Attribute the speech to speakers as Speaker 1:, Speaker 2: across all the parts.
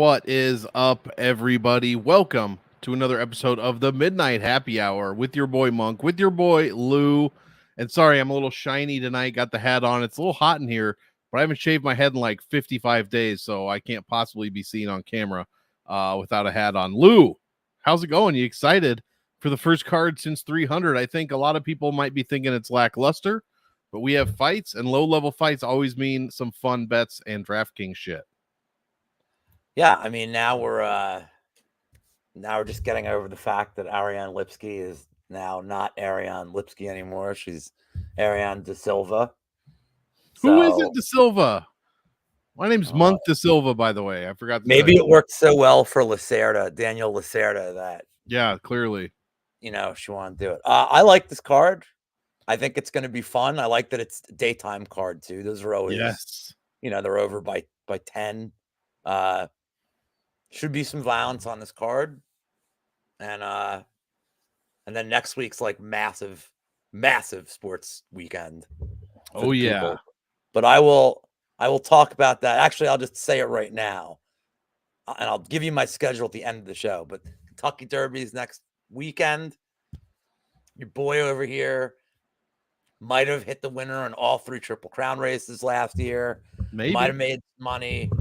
Speaker 1: What is up, everybody? Welcome to another episode of the Midnight Happy Hour with your boy Monk, with your boy Lou. And sorry, I'm a little shiny tonight. Got the hat on. It's a little hot in here, but I haven't shaved my head in like 55 days, so I can't possibly be seen on camera without a hat on. Lou, how's it going? You excited for the first card since 300? I think a lot of people might be thinking it's lackluster, but we have fights, and low-level fights always mean some fun bets and DraftKings shit.
Speaker 2: Yeah, I mean, now we're just getting over the fact that Ariane Lipski is now not Ariane Lipski anymore. She's Ariane De Silva.
Speaker 1: Who is it, De Silva? My name's Monk De Silva, by the way. I forgot to
Speaker 2: maybe
Speaker 1: say.
Speaker 2: It worked so well for Daniel Lacerda, that
Speaker 1: clearly,
Speaker 2: she wanted to do it. I like this card. I think it's going to be fun. I like that it's a daytime card too. Those are always, they're over by 10. Should be some violence on this card, and then next week's like massive sports weekend.
Speaker 1: Oh yeah,
Speaker 2: people. But I will talk about that. Actually, I'll just say it right now, and I'll give you my schedule at the end of the show. But Kentucky Derby's next weekend. Your boy over here might have hit the winner in all 3 Triple Crown races last year.
Speaker 1: Maybe
Speaker 2: might have made money.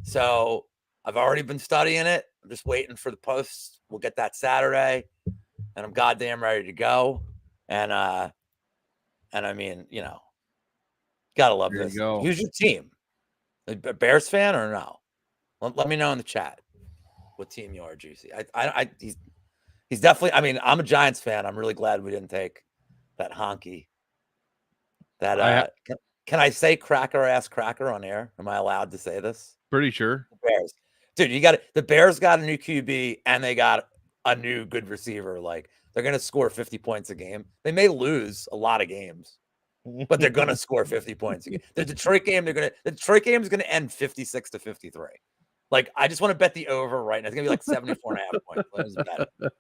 Speaker 2: So I've already been studying it. I'm just waiting for the posts. We'll get that Saturday, and I'm goddamn ready to go. And I mean, gotta love this. Who's your team? A Bears fan or no? Let me know in the chat what team you are, Juicy. He's definitely. I mean, I'm a Giants fan. I'm really glad we didn't take that honky. That can I say cracker ass cracker on air? Am I allowed to say this?
Speaker 1: Pretty sure.
Speaker 2: The Bears. Dude, the Bears got a new QB and they got a new good receiver. Like, they're gonna score 50 points a game. They may lose a lot of games, but they're gonna score 50 points a game. The Detroit game is gonna end 56-53. Like, I just want to bet the over right now. It's gonna be like 74.5 points. Let's bet it.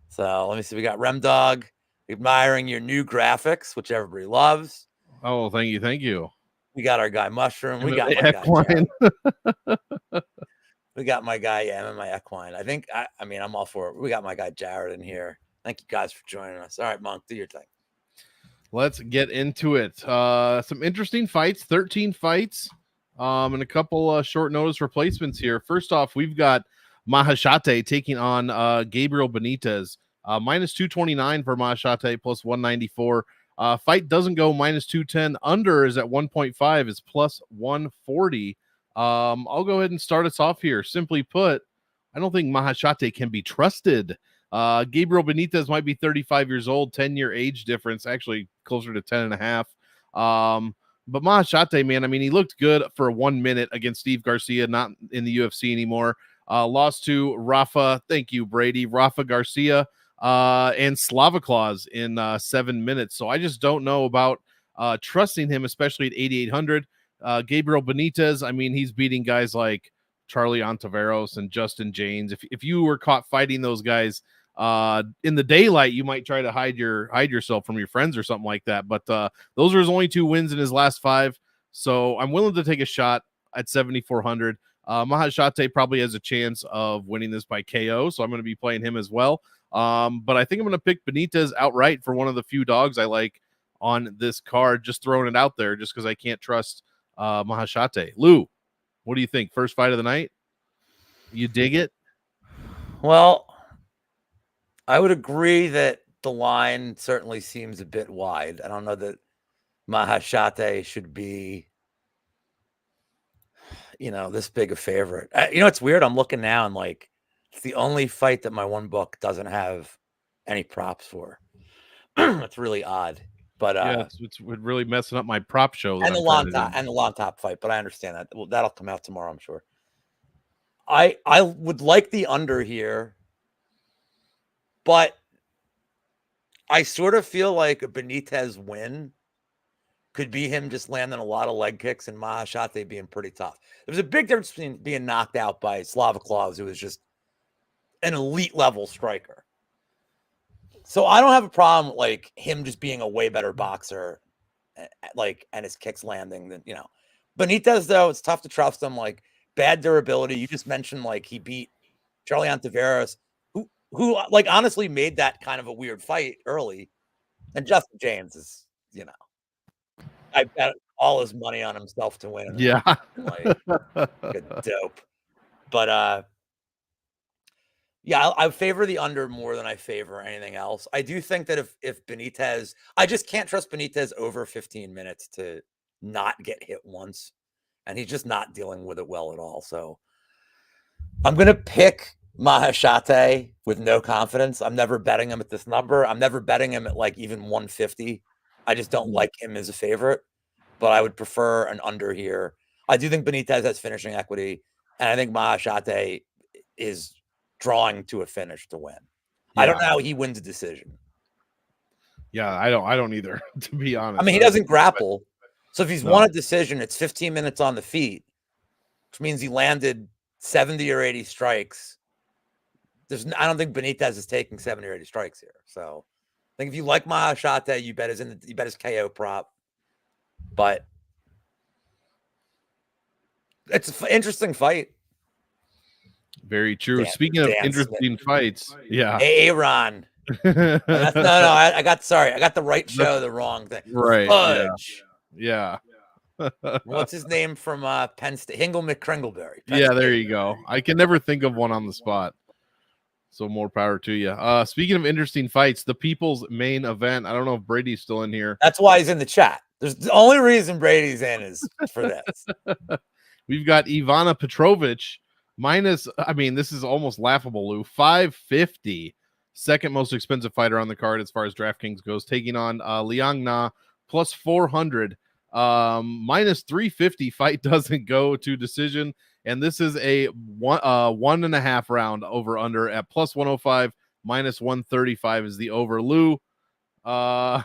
Speaker 2: So let me see. We got Rem Dog admiring your new graphics, which everybody loves.
Speaker 1: Oh, thank you.
Speaker 2: We got our guy Mushroom. We got my
Speaker 1: Equine.
Speaker 2: guy we got my guy MMA Equine. I'm all for it. We got my guy Jared in here. Thank you guys for joining us. All right, Monk, do your thing.
Speaker 1: Let's get into it. Some interesting fights, 13 fights, and a couple short notice replacements here. First off, we've got Mahashate taking on Gabriel Benitez. Minus 229 for Mahashate, plus 194. Fight doesn't go minus 210. Under is at 1.5, is plus 140. I'll go ahead and start us off here. Simply put, I don't think Mahashate can be trusted. Gabriel Benitez might be 35 years old, 10-year age difference, actually closer to 10 and a half. But Mahashate, man, I mean, he looked good for 1 minute against Steve Garcia, not in the UFC anymore. Lost to Rafa, thank you, Brady, Rafa Garcia, and Slava Claus in 7 minutes. So I just don't know about trusting him, especially at 8,800. Gabriel Benitez, I mean, he's beating guys like Charlie Ontiveros and Justin James. If you were caught fighting those guys in the daylight, you might try to hide yourself from your friends or something like that. But those are his only 2 wins in his last 5. So I'm willing to take a shot at 7,400. Mahashate probably has a chance of winning this by KO, so I'm going to be playing him as well. But I think I'm going to pick Benitez outright for one of the few dogs I like on this card. Just throwing it out there, just because I can't trust Mahashate. Lou, what do you think? First fight of the night? You dig it?
Speaker 2: Well, I would agree that the line certainly seems a bit wide. I don't know that Mahashate should be, this big a favorite. It's weird. I'm looking now and like, it's the only fight that my one book doesn't have any props for. It's really odd. But
Speaker 1: it's really messing up my prop show.
Speaker 2: And the long top fight, but I understand that. Well, that'll come out tomorrow, I'm sure. I would like the under here, but I sort of feel like a Benitez win could be him just landing a lot of leg kicks and Mahashate being pretty tough. There's a big difference between being knocked out by Slava Claus, who is just an elite level striker. So I don't have a problem like him just being a way better boxer, and his kicks landing than Benitez, though, it's tough to trust him. Like, bad durability. You just mentioned like he beat Charlie Ontiveros, who like honestly made that kind of a weird fight early. And Justin James is, I bet all his money on himself to win.
Speaker 1: Yeah.
Speaker 2: Like good dope. But yeah, I favor the under more than I favor anything else. I do think that if Benitez, I just can't trust Benitez over 15 minutes to not get hit once. And he's just not dealing with it well at all. So I'm going to pick Mahashate with no confidence. I'm never betting him at this number. I'm never betting him at like even 150. I just don't like him as a favorite, but I would prefer an under here. I do think Benitez has finishing equity, and I think Mahashate is drawing to a finish to win. I don't know how he wins a decision.
Speaker 1: Yeah, I don't either, to be honest.
Speaker 2: I mean, he doesn't grapple. So if he's won a decision, it's 15 minutes on the feet, which means he landed 70 or 80 strikes. I don't think Benitez is taking 70 or 80 strikes here. So I think if you like Mahashate, you bet his KO prop. But it's an interesting fight.
Speaker 1: Very true. Speaking of interesting fights, yeah.
Speaker 2: Aaron. I got the right show, the wrong thing.
Speaker 1: Right.
Speaker 2: Fudge.
Speaker 1: Yeah.
Speaker 2: What's his name from Penn State? Hingle McCringleberry.
Speaker 1: There you go. I can never think of one on the spot. So more power to you. Speaking of interesting fights, the people's main event. I don't know if Brady's still in here.
Speaker 2: That's why he's in the chat. There's the only reason Brady's in is for this.
Speaker 1: We've got Ivana Petrovic minus. I mean, this is almost laughable, Lou. 550, second most expensive fighter on the card as far as DraftKings goes, taking on Liang Na plus 400. Minus 350. Fight doesn't go to decision. And this is a 1.5 round over under at plus 105, minus 135 is the over. Lou, why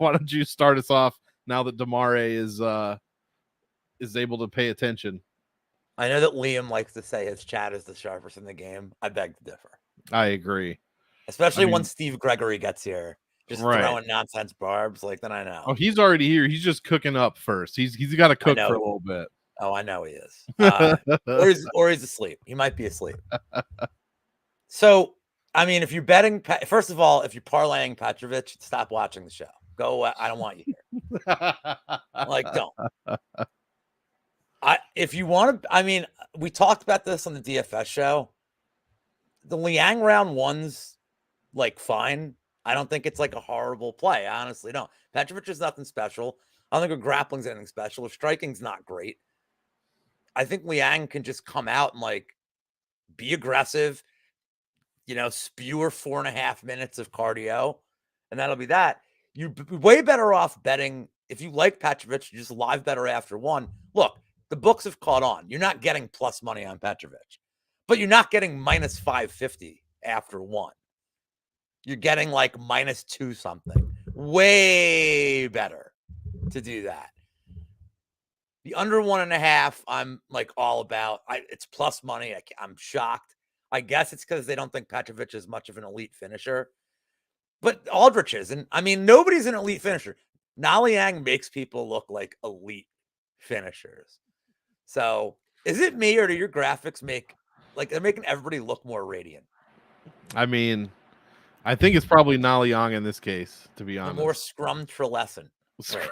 Speaker 1: don't you start us off now that Damare is able to pay attention?
Speaker 2: I know that Liam likes to say his chat is the sharpest in the game. I beg to differ.
Speaker 1: I agree.
Speaker 2: Especially when Steve Gregory gets here. Just throwing nonsense barbs, like then I know.
Speaker 1: Oh, he's already here. He's just cooking up first. He's got to cook for a little bit.
Speaker 2: Oh, I know he is. Or he's asleep. He might be asleep. So, I mean, if you're betting, first of all, if you're parlaying Petrovic, stop watching the show. Go. I don't want you here. Like, don't. If you want to, I mean, we talked about this on the DFS show. The Liang round one's like fine. I don't think it's like a horrible play. I honestly don't. Petrovic is nothing special. I don't think her grappling's anything special. Her striking's not great. I think Liang can just come out and like be aggressive, spew her 4.5 minutes of cardio, and that'll be that. You're way better off betting. If you like Petrovic, you just live better after one. Look, the books have caught on. You're not getting plus money on Petrovic, but you're not getting minus 550 after one. You're getting like minus 2 something. Way better to do that. The under 1.5, I'm like all about. It's plus money. I'm shocked. I guess it's because they don't think Petrovic is much of an elite finisher. But Aldrich isn't. I mean, nobody's an elite finisher. Na Liang makes people look like elite finishers. So is it me or do your graphics they're making everybody look more radiant?
Speaker 1: I mean, I think it's probably Na Liang in this case, to be honest.
Speaker 2: More scrum-trelescent. Right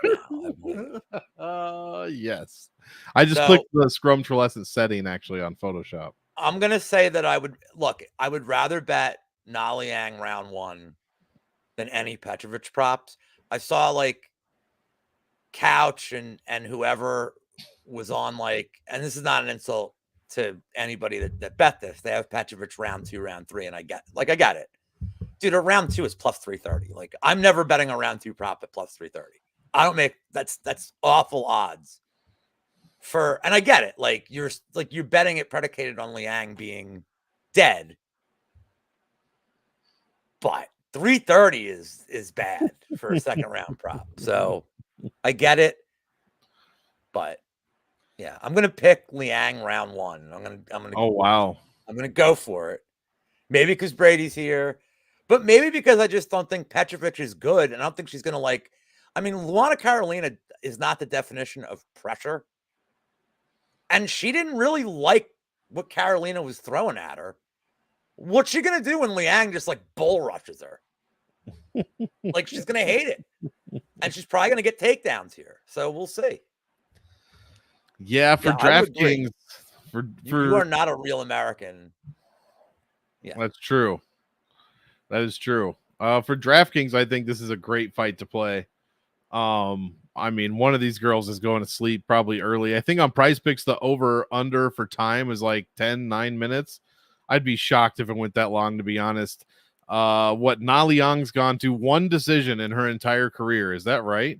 Speaker 1: now, yes. I just clicked the scrum trelescent setting actually on Photoshop.
Speaker 2: I'm gonna say that I would rather bet Na Liang round one than any Petrovic props. I saw like Couch and whoever was on and this is not an insult to anybody that bet this. They have Petrovic round 2, round 3, and I get it. Dude, a round 2 is plus 330. Like I'm never betting a round 2 prop at plus 330. I don't make that's awful odds and I get it. Like you're betting it predicated on Liang being dead. But 330 is bad for a second round prop. So I get it. But yeah, I'm gonna pick Liang round 1. I'm gonna
Speaker 1: Oh wow.
Speaker 2: I'm gonna go for it. Maybe because Brady's here. But maybe because I just don't think Petrovic is good. And I don't think she's going to Luana Carolina is not the definition of pressure. And she didn't really like what Carolina was throwing at her. What's she going to do when Liang just like bull rushes her? Like, she's going to hate it. And she's probably going to get takedowns here. So we'll see.
Speaker 1: Yeah, for DraftKings,
Speaker 2: you are not a real American. Yeah,
Speaker 1: that's true. That is true. For DraftKings, I think this is a great fight to play. I mean, one of these girls is going to sleep probably early. I think on Prize Picks, the over-under for time is like 9 minutes. I'd be shocked if it went that long, to be honest. What Na Liang's gone to 1 decision in her entire career. Is that right?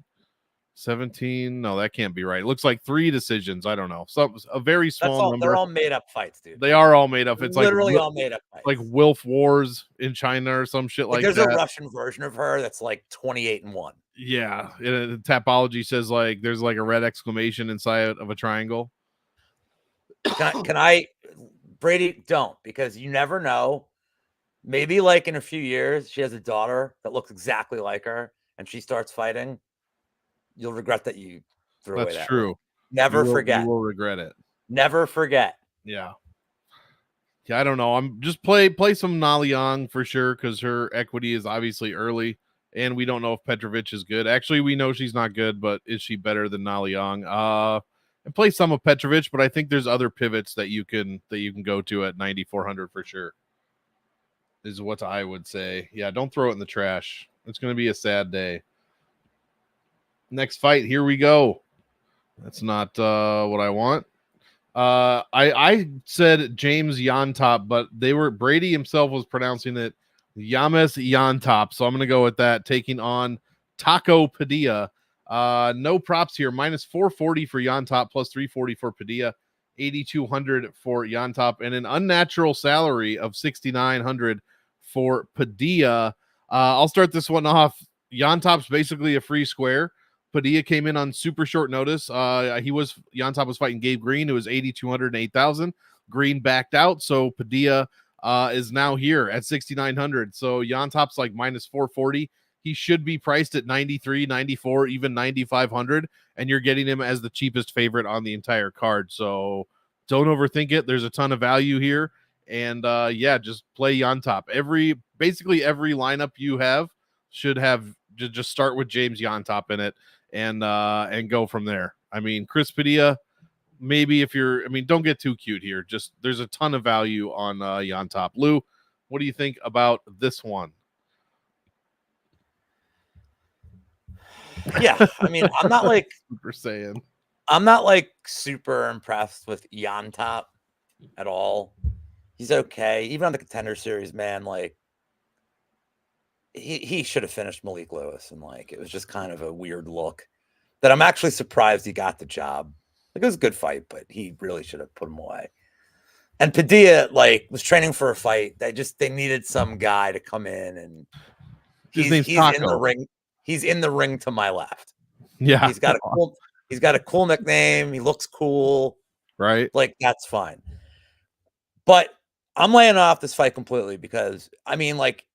Speaker 1: 17? No, that can't be right. It looks like 3 decisions. I don't know. So a very small number.
Speaker 2: They're all made up fights, dude.
Speaker 1: They are all made up. It's
Speaker 2: literally all made up fights.
Speaker 1: Like Wilf Wars in China or some shit like that.
Speaker 2: There's a Russian version of her that's like 28-1.
Speaker 1: Yeah, Tapology says like there's like a red exclamation inside of a triangle.
Speaker 2: Can I, Brady? Don't, because you never know. Maybe like in a few years, she has a daughter that looks exactly like her, and she starts fighting. You'll regret that you threw away that.
Speaker 1: That's true.
Speaker 2: Never forget.
Speaker 1: You will regret it.
Speaker 2: Never forget.
Speaker 1: Yeah. Yeah, I don't know. I'm just play some Na Liang for sure because her equity is obviously early. And we don't know if Petrovic is good. Actually, we know she's not good, but is she better than Na Liang? And play some of Petrovic, but I think there's other pivots that you can go to at 9,400 for sure. Is what I would say. Yeah, don't throw it in the trash. It's going to be a sad day. Next fight, here we go. That's not what I want. I said James Yontop, but Brady himself was pronouncing it Yames Yontop, so I'm going to go with that, taking on Taco Padilla. No props here, minus 440 for Yontop, plus 340 for Padilla, 8,200 for Yontop, and an unnatural salary of 6,900 for Padilla. I'll start this one off. Yontop's basically a free square. Padilla came in on super short notice. Yontop was fighting Gabe Green, who was 8,200 and 8,000. Green backed out, so Padilla is now here at 6,900. So Yontop's like minus 440. He should be priced at 93, 94, even 9,500, and you're getting him as the cheapest favorite on the entire card. So don't overthink it. There's a ton of value here, and just play Yontop. Basically every lineup you have should have just start with James Yontop in it, and go from there. I mean, Chris Padilla, maybe don't get too cute here. Just there's a ton of value on Yontop. Lou, what do you think about this one?
Speaker 2: Yeah, I mean, I'm not like super impressed with Yontop at all. He's okay. Even on the Contender Series, man, like he should have finished Malik Lewis, and like it was just kind of a weird look that I'm actually surprised he got the job. Like, it was a good fight, but he really should have put him away. And Padilla was training for a fight. They needed some guy to come in, and he's in the ring. He's in the ring to my left.
Speaker 1: Yeah,
Speaker 2: he's got a cool nickname. He looks cool,
Speaker 1: right?
Speaker 2: Like, that's fine. But I'm laying off this fight completely because I mean, like,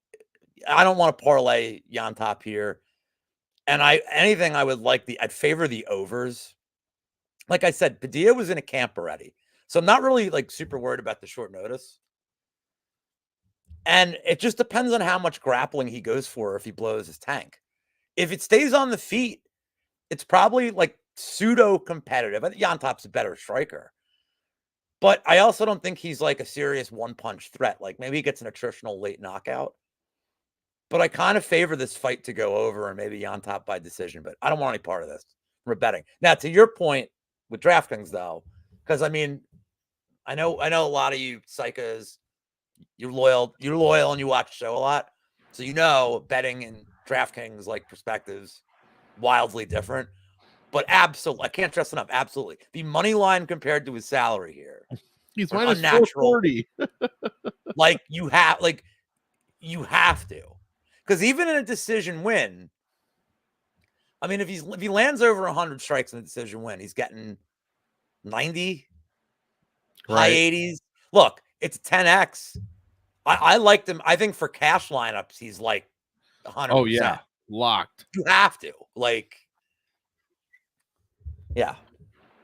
Speaker 2: I don't want to parlay Yontop here. And I'd favor the overs. Like I said, Padilla was in a camp already. So I'm not really like super worried about the short notice. And it just depends on how much grappling he goes for if he blows his tank. If it stays on the feet, it's probably like pseudo competitive. I think Yontop's a better striker. But I also don't think he's like a serious one-punch threat. Like, maybe he gets an attritional late knockout. But I kind of favor this fight to go over and maybe Yontop by decision. But I don't want any part of this from betting. Now, to your point with DraftKings, though, because I mean, I know a lot of you psychos, you're loyal and you watch the show a lot. So you know betting and DraftKings like perspectives wildly different. But absolutely, I can't stress enough. Absolutely, the money line compared to his salary here,
Speaker 1: he's minus 440.
Speaker 2: you have to, because even in a decision win, I mean, if he lands over 100 strikes in a decision win, he's getting 90, high 80s. Look, it's 10x. I liked him. I think for cash lineups, he's like 100%.
Speaker 1: Oh yeah, locked.
Speaker 2: You have to yeah.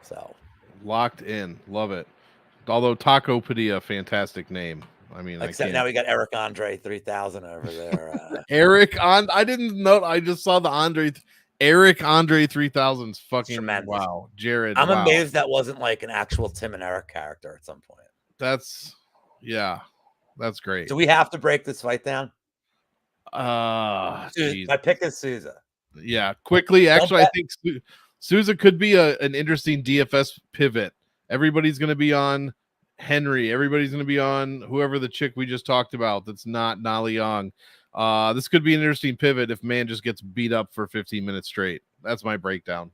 Speaker 2: So
Speaker 1: Locked in. Love it. Although Taco Padilla, fantastic name. I mean,
Speaker 2: Except now we got Eric Andre 3000 over there.
Speaker 1: I didn't know. I just saw the Eric Andre 3000's fucking
Speaker 2: tremendous.
Speaker 1: wow. Jared.
Speaker 2: I'm
Speaker 1: wow.
Speaker 2: amazed that wasn't like an actual Tim and Eric character at some point.
Speaker 1: That's great.
Speaker 2: Do we have to break this fight down?
Speaker 1: My
Speaker 2: pick is Souza.
Speaker 1: Yeah, quickly. Actually, I think Souza could be an interesting DFS pivot. Everybody's going to be on Henry. Everybody's going to be on whoever the chick we just talked about that's not Na Liang. This could be an interesting pivot if man just gets beat up for 15 minutes straight. That's my breakdown.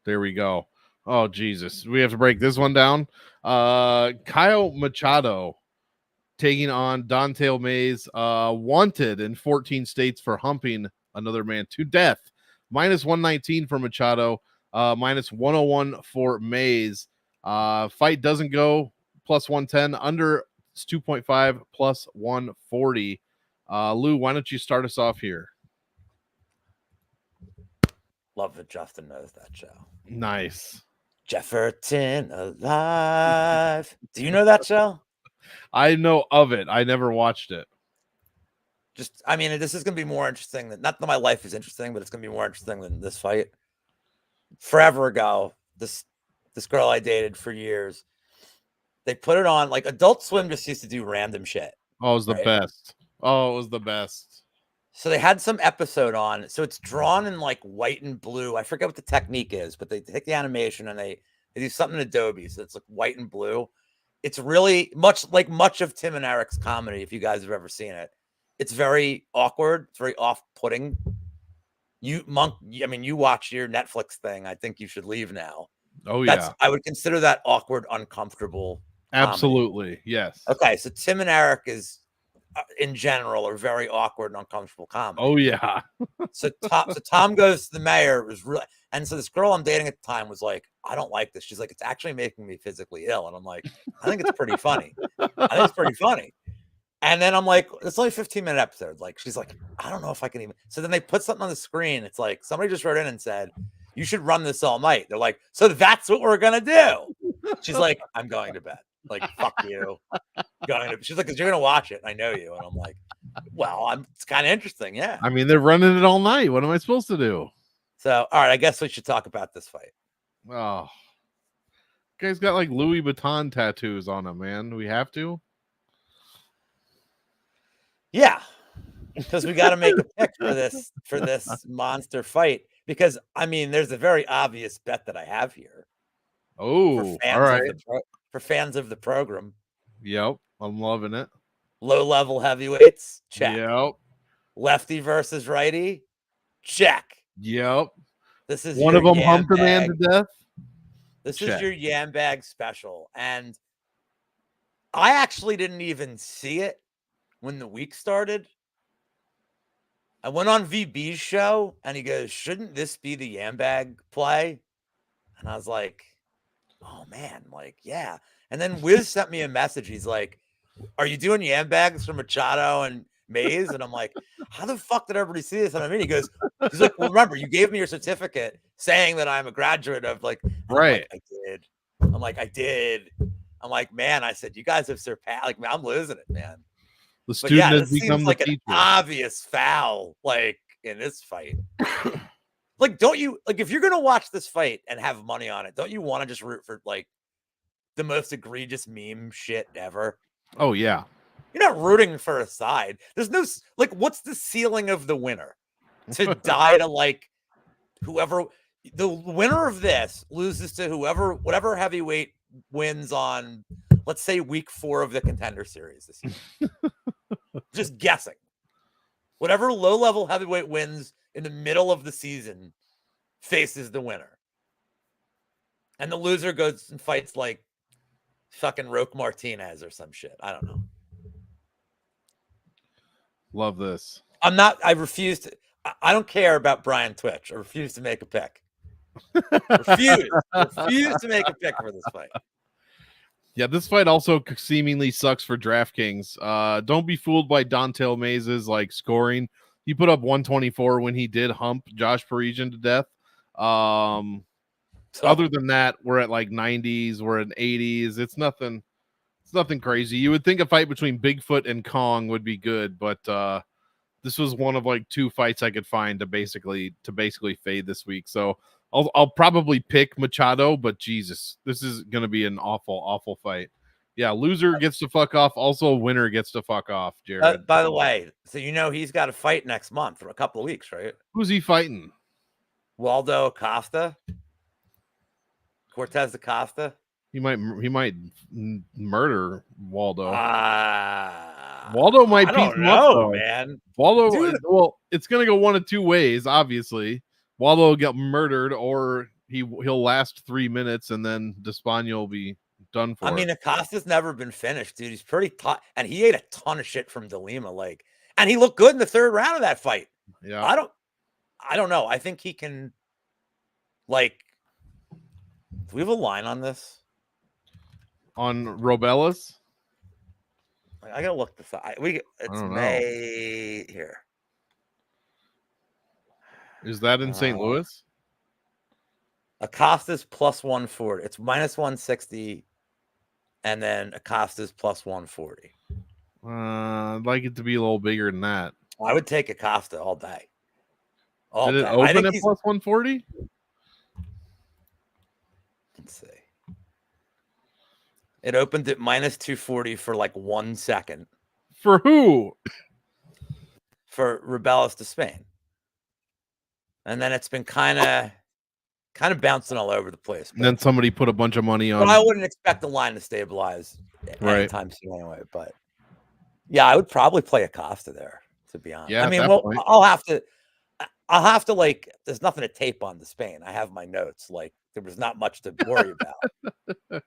Speaker 1: There we go. Oh, Jesus. We have to break this one down. Kyle Machado taking on Don'Tale Mayes, wanted in 14 states for humping another man to death. Minus 119 for Machado, minus 101 for Mayes. Fight doesn't go plus 110, under 2.5 plus 140. Lou, why don't you start us off here?
Speaker 2: Love that Justin knows that show.
Speaker 1: Nice.
Speaker 2: Jefferton Alive. Do you know that show?
Speaker 1: I know of it. I never watched it.
Speaker 2: I mean, this is going to be more interesting than, not that my life is interesting, but it's going to be more interesting than this fight. Forever ago, this girl I dated for years, they put it on, like Adult Swim just used to do random shit.
Speaker 1: Oh, it was the best. Oh, it was the best.
Speaker 2: So they had some episode on. So it's drawn in like white and blue. I forget what the technique is, but they take the animation and they do something in Adobe. So it's like white and blue. It's really much of Tim and Eric's comedy. If you guys have ever seen it, it's very awkward. It's very off-putting. You watch your Netflix thing. I think you should leave now.
Speaker 1: Oh yeah.
Speaker 2: I would consider that awkward, uncomfortable.
Speaker 1: Absolutely.
Speaker 2: Comedy.
Speaker 1: Yes.
Speaker 2: Okay. So Tim and Eric in general are very awkward and uncomfortable comedy.
Speaker 1: Oh yeah.
Speaker 2: So Tom goes to the mayor. It was really, and so this girl I'm dating at the time was like, I don't like this. She's like, it's actually making me physically ill. And I'm like, I think it's pretty funny. And then I'm like, it's only a 15-minute episode. Like, she's like, I don't know if I can even. So then they put something on the screen. It's like somebody just wrote in and said, you should run this all night. They're like, so that's what we're gonna do. She's like, I'm going to bed. Like, fuck you. She's like, because you're gonna watch it. I know you. And I'm like, well, it's kind of interesting. Yeah.
Speaker 1: I mean, they're running it all night. What am I supposed to do?
Speaker 2: So, all right, I guess we should talk about this fight.
Speaker 1: Oh, guy's got like Louis Vuitton tattoos on him, man. Do we have to?
Speaker 2: Yeah, because we got to make a pick for this monster fight. Because I mean, there's a very obvious bet that I have here.
Speaker 1: Oh, all right.
Speaker 2: For fans of the program.
Speaker 1: Yep, I'm loving it.
Speaker 2: Low-level heavyweights, check.
Speaker 1: Yep.
Speaker 2: Lefty versus righty, check.
Speaker 1: Yep.
Speaker 2: This is
Speaker 1: one of them humped a man to death.
Speaker 2: This is your yam bag special, and I actually didn't even see it when the week started. I went on VB's show, and he goes, "Shouldn't this be the yam bag play?" And I was like, "Oh man, like yeah." And then Wiz sent me a message. He's like, "Are you doing yam bags for Machado and Mayes?" And I'm like, "How the fuck did everybody see this?" And I mean, he's like, "Well, remember, you gave me your certificate saying that I'm a graduate of like."
Speaker 1: Right.
Speaker 2: I did. I'm like, I did. I'm like, man. I said, you guys have surpassed. Like, man, I'm losing it, man.
Speaker 1: The student has become
Speaker 2: like
Speaker 1: the teacher.
Speaker 2: An obvious foul, like in this fight. Like, don't you like if you're gonna watch this fight and have money on it? Don't you want to just root for like the most egregious meme shit ever?
Speaker 1: Oh yeah.
Speaker 2: You're not rooting for a side. There's no like, what's the ceiling of the winner? To die to like whoever the winner of this loses to whatever heavyweight wins on, let's say, week 4 of the Contender Series this year. Just guessing. Whatever low-level heavyweight wins in the middle of the season faces the winner. And the loser goes and fights like fucking Roque Martinez or some shit. I don't know.
Speaker 1: Love this.
Speaker 2: I refuse to. I don't care about Brian Twitch. I refuse to make a pick. Refuse to make a pick for this fight.
Speaker 1: Yeah, this fight also seemingly sucks for DraftKings. Don't be fooled by Don'Tale Mayes' like scoring. He put up 124 when he did hump Josh Parisian to death. Other than that, we're at like 90s, we're at 80s. It's nothing crazy. You would think a fight between Bigfoot and Kong would be good, but this was one of like 2 fights I could find to basically fade this week. So I'll probably pick Machado, but Jesus, this is gonna be an awful fight. Yeah, loser gets to fuck off. Also, winner gets to fuck off, Jared.
Speaker 2: By the way, so he's got a fight next month for a couple of weeks, right?
Speaker 1: Who's he fighting?
Speaker 2: Waldo Acosta? Cortez Acosta?
Speaker 1: He might murder Waldo.
Speaker 2: Waldo
Speaker 1: might
Speaker 2: I
Speaker 1: piece
Speaker 2: don't
Speaker 1: him up,
Speaker 2: know,
Speaker 1: though.
Speaker 2: man.
Speaker 1: Waldo,
Speaker 2: Dude.
Speaker 1: well, it's gonna go one of 2 ways. Obviously, Waldo will get murdered, or he'll last 3 minutes, and then Despaigne will be done for.
Speaker 2: I mean, Acosta's never been finished, dude. He's pretty tough, and he ate a ton of shit from DeLima, like, and he looked good in the 3rd round of that fight.
Speaker 1: Yeah,
Speaker 2: I don't know. I think he can. Like, do we have a line on this?
Speaker 1: On Robelas?
Speaker 2: I gotta look this up. It's May here.
Speaker 1: Is that in St. Louis?
Speaker 2: Acosta's plus 140. It's minus 160, and then Acosta's plus 140.
Speaker 1: I'd like it to be a little bigger than that.
Speaker 2: I would take Acosta all day.
Speaker 1: Did it open at plus 140?
Speaker 2: Let's see. It opened at minus 240 for like 1 second.
Speaker 1: For who?
Speaker 2: For Rubelas to Spain. And then it's been kind of bouncing all over the place.
Speaker 1: And then somebody put a bunch of money on.
Speaker 2: But I wouldn't expect the line to stabilize anytime soon anyway. But yeah, I would probably play Acosta there, to be honest.
Speaker 1: Yeah,
Speaker 2: I mean, well, I'll have to like, there's nothing to tape on the Spain. I have my notes. Like, there was not much to worry about.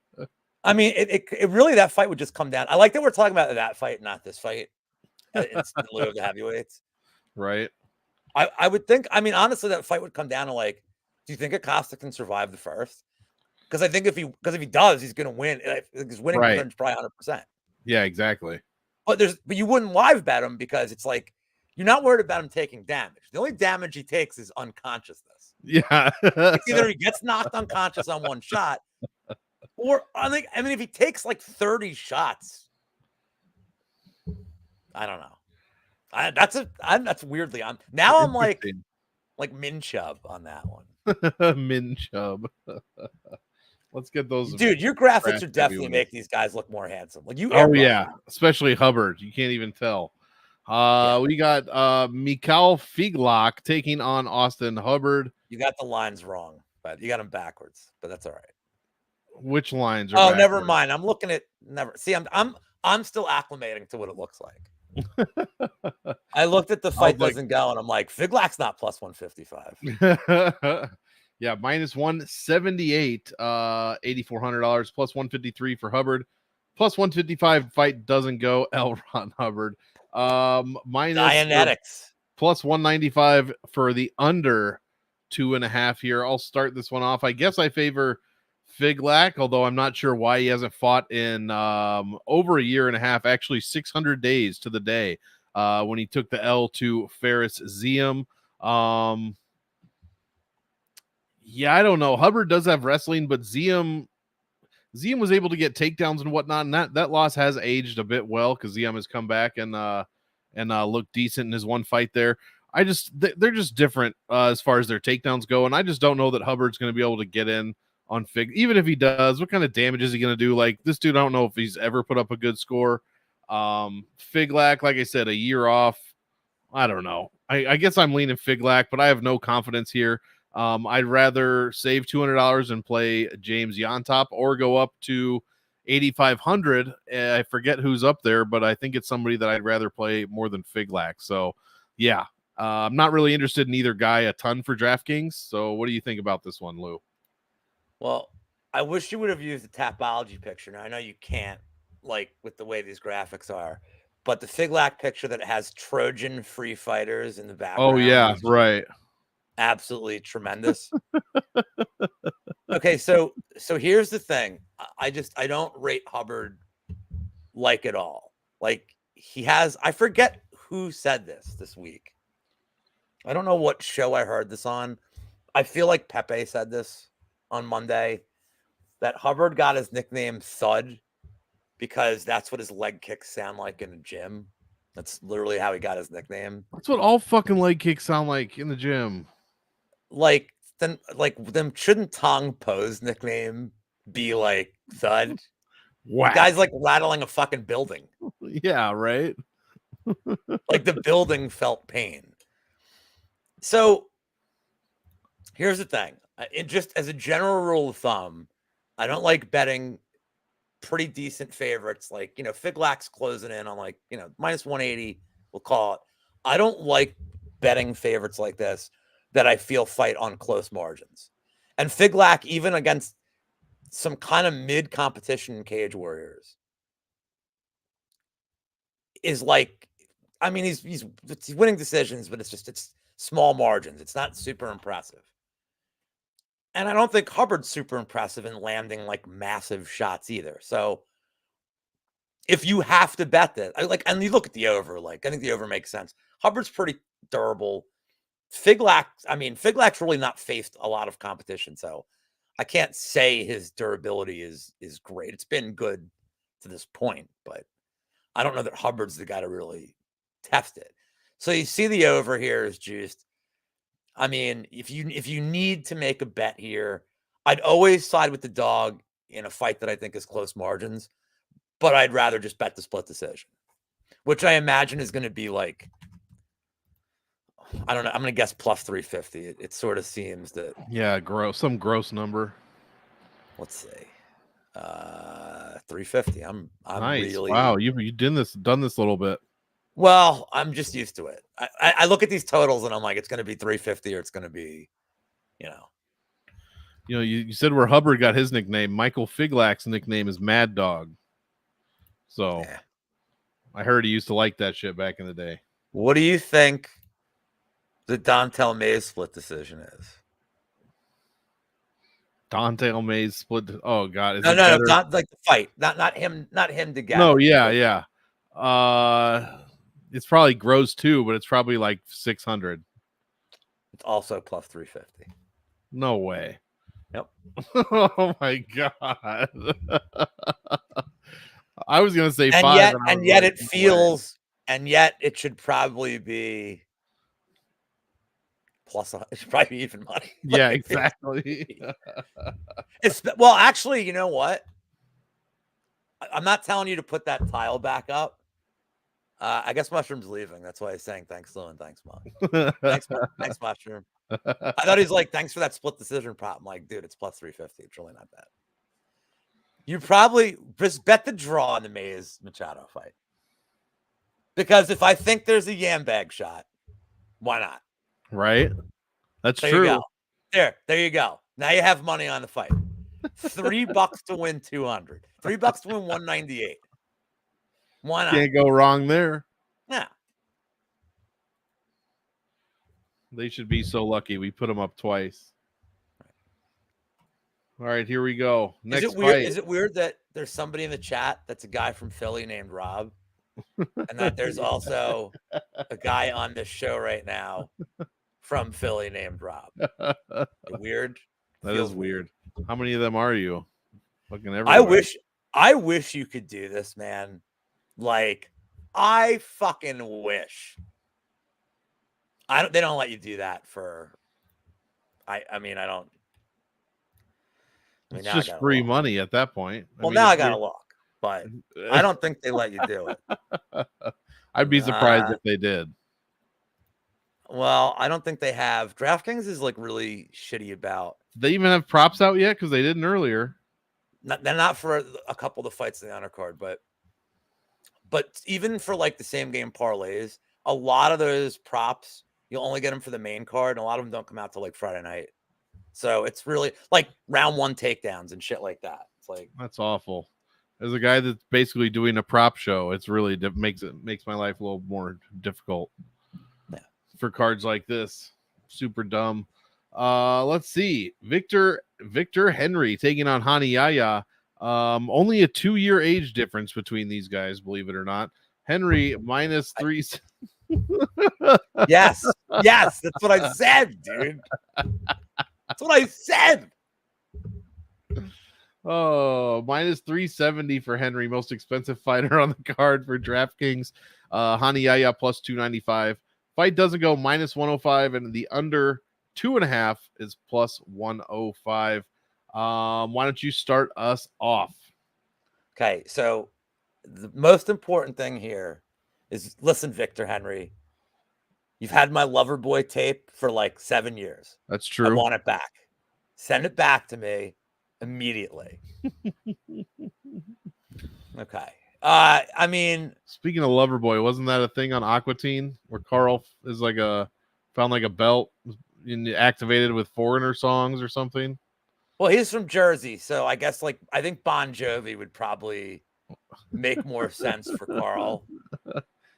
Speaker 2: I mean, it really, that fight would just come down. I like that we're talking about that fight, not this fight. It's in lieu of the heavyweights.
Speaker 1: Right.
Speaker 2: I would think, I mean, honestly, that fight would come down to like, do you think Acosta can survive the first? Because I think if he does, he's going to win. His winning percentage is probably 100%.
Speaker 1: Yeah, exactly.
Speaker 2: But you wouldn't live bet him because it's like, you're not worried about him taking damage. The only damage he takes is unconsciousness.
Speaker 1: Yeah.
Speaker 2: It's either he gets knocked unconscious on one shot, or I mean, if he takes like 30 shots, I don't know. That's weirdly I'm like Min Chubb on that one.
Speaker 1: Min Chubb. Let's get those.
Speaker 2: Dude, your graphics are definitely make these guys look more handsome. Like you.
Speaker 1: Oh yeah, especially Hubbard. You can't even tell. We got Mikhail Figlak taking on Austin Hubbard.
Speaker 2: You got the lines wrong, but you got them backwards. But that's all right.
Speaker 1: Which lines are?
Speaker 2: Oh, backwards? Never mind. I'm looking at See, I'm still acclimating to what it looks like. I looked at the fight doesn't go, and I'm like, Figlak's not plus 155.
Speaker 1: Yeah, minus 178, $8,400, plus 153 for Hubbard, plus 155 fight doesn't go. L. Ron Hubbard. Minus
Speaker 2: Dianetics.
Speaker 1: Plus 195 for the under 2.5 here. I'll start this one off. I guess I favor Figlak, although I'm not sure why he hasn't fought in over a year and a half, actually 600 days to the day, when he took the L to Faris Ziem. Yeah, I don't know. Hubbard does have wrestling, but Ziem was able to get takedowns and whatnot, and that loss has aged a bit well because Ziem has come back and looked decent in his one fight there. They're just different as far as their takedowns go, and I just don't know that Hubbard's going to be able to get in on Fig. Even if he does, what kind of damage is he going to do? Like, this dude, I don't know if he's ever put up a good score. Figlak, like I said, a year off. I don't know. I guess I'm leaning Figlak, but I have no confidence here. I'd rather save $200 and play James Yontop or go up to 8,500. I forget who's up there, but I think it's somebody that I'd rather play more than Figlak. So, yeah, I'm not really interested in either guy a ton for DraftKings. So, what do you think about this one, Lou?
Speaker 2: Well, I wish you would have used the Tapology picture. Now, I know you can't, like, with the way these graphics are, but the Figlak picture that has Trojan free fighters in the background.
Speaker 1: Oh, yeah, right.
Speaker 2: Absolutely tremendous. Okay, so here's the thing. I don't rate Hubbard like at all. Like, I forget who said this week. I don't know what show I heard this on. I feel like Pepe said this on Monday, that Hubbard got his nickname Thud because that's what his leg kicks sound like in the gym. That's literally how he got his nickname.
Speaker 1: That's what all fucking leg kicks sound like in the gym.
Speaker 2: Like then shouldn't Tong Po's nickname be like Thud?
Speaker 1: Wow.
Speaker 2: The guy's like rattling a fucking building.
Speaker 1: Yeah, right.
Speaker 2: Like the building felt pain. So here's the thing. Just as a general rule of thumb, I don't like betting pretty decent favorites. Like, Figlak's closing in on like, minus 180, we'll call it. I don't like betting favorites like this that I feel fight on close margins. And Figlak, even against some kind of mid-competition Cage Warriors, is like, I mean, he's winning decisions, but it's small margins. It's not super impressive. And I don't think Hubbard's super impressive in landing like massive shots either. So if you have to bet that, and you look at the over, I think the over makes sense. Hubbard's pretty durable. Figlak's really not faced a lot of competition, so I can't say his durability is great. It's been good to this point, but I don't know that Hubbard's the guy to really test it. So you see the over here is juiced. I mean, if you need to make a bet here, I'd always side with the dog in a fight that I think is close margins, but I'd rather just bet the split decision, which I imagine is going to be like, I don't know, I'm going to guess plus 350. It sort of seems that.
Speaker 1: Yeah, some gross number.
Speaker 2: Let's see. 350. I'm
Speaker 1: nice.
Speaker 2: Really,
Speaker 1: wow. You've done this a little bit.
Speaker 2: Well, I'm just used to it. I look at these totals and I'm like, it's going to be 350 or it's going to be,
Speaker 1: You said where Hubbard got his nickname. Michael Figlak's nickname is Mad Dog. So yeah. I heard he used to like that shit back in the day.
Speaker 2: What do you think the Dontel Mays split decision is?
Speaker 1: Dontel Mays split. Oh God.
Speaker 2: No, not like the fight. Not him together.
Speaker 1: No, yeah. It's probably gross too, but it's probably like 600.
Speaker 2: It's also plus 350.
Speaker 1: No way.
Speaker 2: Yep.
Speaker 1: Oh my God. I was gonna say 5.
Speaker 2: And yet it feels, and yet it should probably be plus. It should probably be even money.
Speaker 1: Yeah, exactly.
Speaker 2: Well, actually, you know what? I'm not telling you to put that tile back up. I guess Mushroom's leaving. That's why he's saying thanks, Lou, and thanks, Mom. thanks, Mushroom. I thought he's like, thanks for that split decision prop. I'm like, dude, it's plus 350. It's really not bad. You probably just bet the draw in the Mays Machado fight. Because if I think there's a yam bag shot, why not?
Speaker 1: Right? That's
Speaker 2: there
Speaker 1: true.
Speaker 2: You go. There you go. Now you have money on the fight. $3 to win 200. $3 to win 198. Why not?
Speaker 1: Can't go wrong there.
Speaker 2: Yeah.
Speaker 1: They should be so lucky we put them up twice. All right, here we go. Next fight.
Speaker 2: Is it weird that there's somebody in the chat that's a guy from Philly named Rob? And that there's also a guy on this show right now from Philly named Rob. Weird?
Speaker 1: That is weird. How many of them are you? Fucking everywhere.
Speaker 2: I wish you could do this, man. Like, I fucking wish. They don't let you do that for. I don't.
Speaker 1: It's just free money at that point.
Speaker 2: Well, now I got to look, but I don't think they let you do it.
Speaker 1: I'd be surprised if they did.
Speaker 2: Well, I don't think they have. DraftKings is like really shitty about.
Speaker 1: Do they even have props out yet? Because they didn't earlier.
Speaker 2: They're not for a couple of the fights in the undercard, but even for like the same game parlays, a lot of those props you'll only get them for the main card, and a lot of them don't come out till like Friday night. So it's really like round 1 takedowns and shit like that. It's like,
Speaker 1: that's awful. As a guy that's basically doing a prop show, it's really makes my life a little more difficult.
Speaker 2: Yeah.
Speaker 1: For cards like this. Super dumb. Let's see. Victor Henry taking on Hani Yaya. Only a 2-year age difference between these guys, believe it or not. Henry minus 3.
Speaker 2: Yes, that's what I said, dude. That's what I said.
Speaker 1: Oh, minus 370 for Henry, most expensive fighter on the card for DraftKings. Hani Yaya plus 295. Fight doesn't go minus 105, and the under 2.5 is plus 105. Why don't you start us off?
Speaker 2: Okay, so the most important thing here is, listen, Victor Henry, you've had my lover boy tape for like 7 years.
Speaker 1: That's
Speaker 2: I
Speaker 1: true.
Speaker 2: want it back. Send it back to me immediately. Okay. I mean,
Speaker 1: speaking of Loverboy, wasn't that a thing on Aquatine where Carl is like found like a belt activated with foreigner songs or something?
Speaker 2: well, he's from Jersey, so I guess like I think Bon Jovi would probably make more sense for Carl.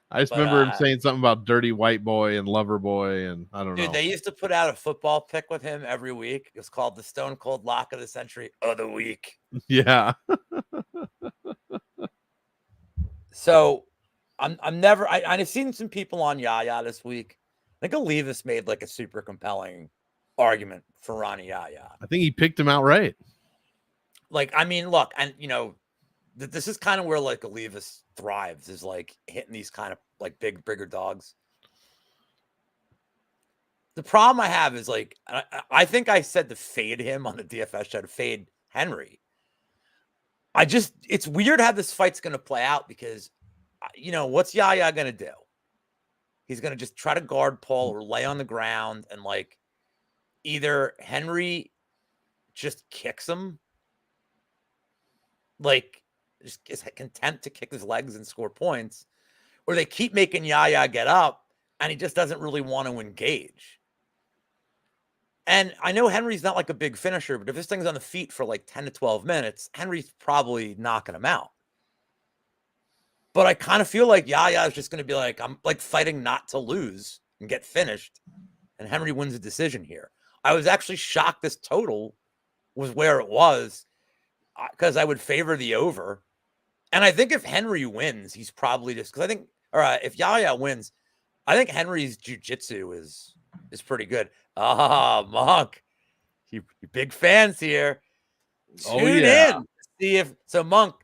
Speaker 1: I just remember him saying something about Dirty White Boy and Lover Boy, and I don't know.
Speaker 2: Dude, they used to put out a football pick with him every week. It was called the Stone Cold Lock of the Century of the Week.
Speaker 1: Yeah.
Speaker 2: So I've seen some people on Yaya this week. I think Olivas made like a super compelling argument for Ronnie Yaya.
Speaker 1: I think he picked him out right.
Speaker 2: Like, I mean, look, and you know, this is kind of where like Olivas thrives, is like hitting these kind of like bigger dogs. The problem I have is like, I think I said to fade him on the DFS show, to fade Henry. It's weird how this fight's going to play out because, you know, what's Yaya going to do? He's going to just try to guard Paul or lay on the ground, and like either Henry just kicks him, like just is content to kick his legs and score points, or they keep making Yaya get up and he just doesn't really want to engage. And I know Henry's not like a big finisher, but if this thing's on the feet for like 10 to 12 minutes, Henry's probably knocking him out. But I kind of feel like Yaya is just going to be like, I'm like fighting not to lose and get finished. And Henry wins a decision here. I was actually shocked this total was where it was, because I would favor the over. And I think if Henry wins, he's probably just, because I think, all right, if Yaya wins, I think Henry's jiu-jitsu is pretty good. Monk, you big fans here. Tune in to see if, so Monk,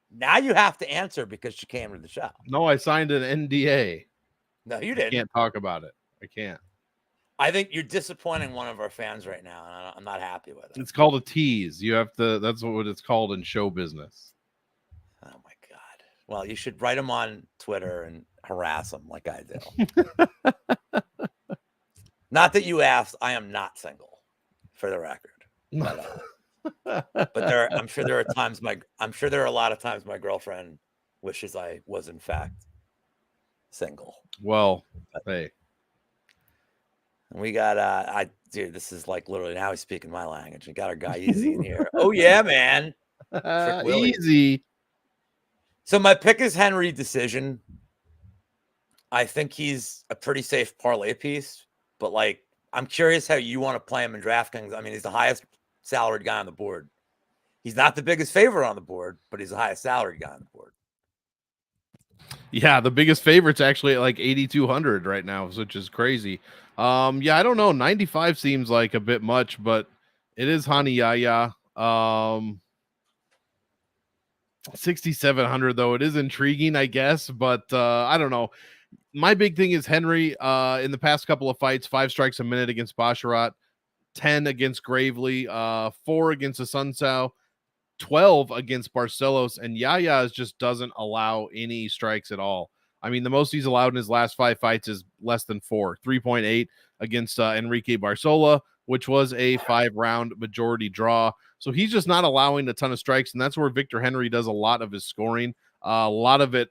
Speaker 2: now you have to answer because she came to the show.
Speaker 1: No, I signed an NDA.
Speaker 2: No, you didn't.
Speaker 1: I can't talk about it. I can't.
Speaker 2: I think you're disappointing one of our fans right now, and I'm not happy with it.
Speaker 1: It's called a tease. You have to, that's what it's called in show business.
Speaker 2: Oh my God. Well, you should write him on Twitter and harass him like I do. Not that you asked, I am not single, for the record. But I'm sure there are a lot of times my girlfriend wishes I was in fact single.
Speaker 1: Well, hey.
Speaker 2: We got dude, this is like literally, now he's speaking my language. We got our guy Easy in here. Oh yeah, man.
Speaker 1: Easy.
Speaker 2: So my pick is Henry decision. I think he's a pretty safe parlay piece, but like, I'm curious how you want to play him in DraftKings. I mean, he's the highest salaried guy on the board. He's not the biggest favorite on the board, but he's the highest salaried guy on the board.
Speaker 1: Yeah, the biggest favorite's actually at like 8,200 right now, which is crazy. Yeah, I don't know. 95 seems like a bit much, but it is Hani Yaya. 6,700 though. It is intriguing, I guess, but I don't know. My big thing is Henry in the past couple of fights, 5 strikes a minute against Basharat, 10 against Gravely, 4 against Asuncao, 12 against Barcelos, and Yaya just doesn't allow any strikes at all. I mean, the most he's allowed in his last 5 fights is less than 4, 3.8 against Enrique Barzola, which was a 5-round majority draw. So he's just not allowing a ton of strikes, and that's where Victor Henry does a lot of his scoring. A lot of it,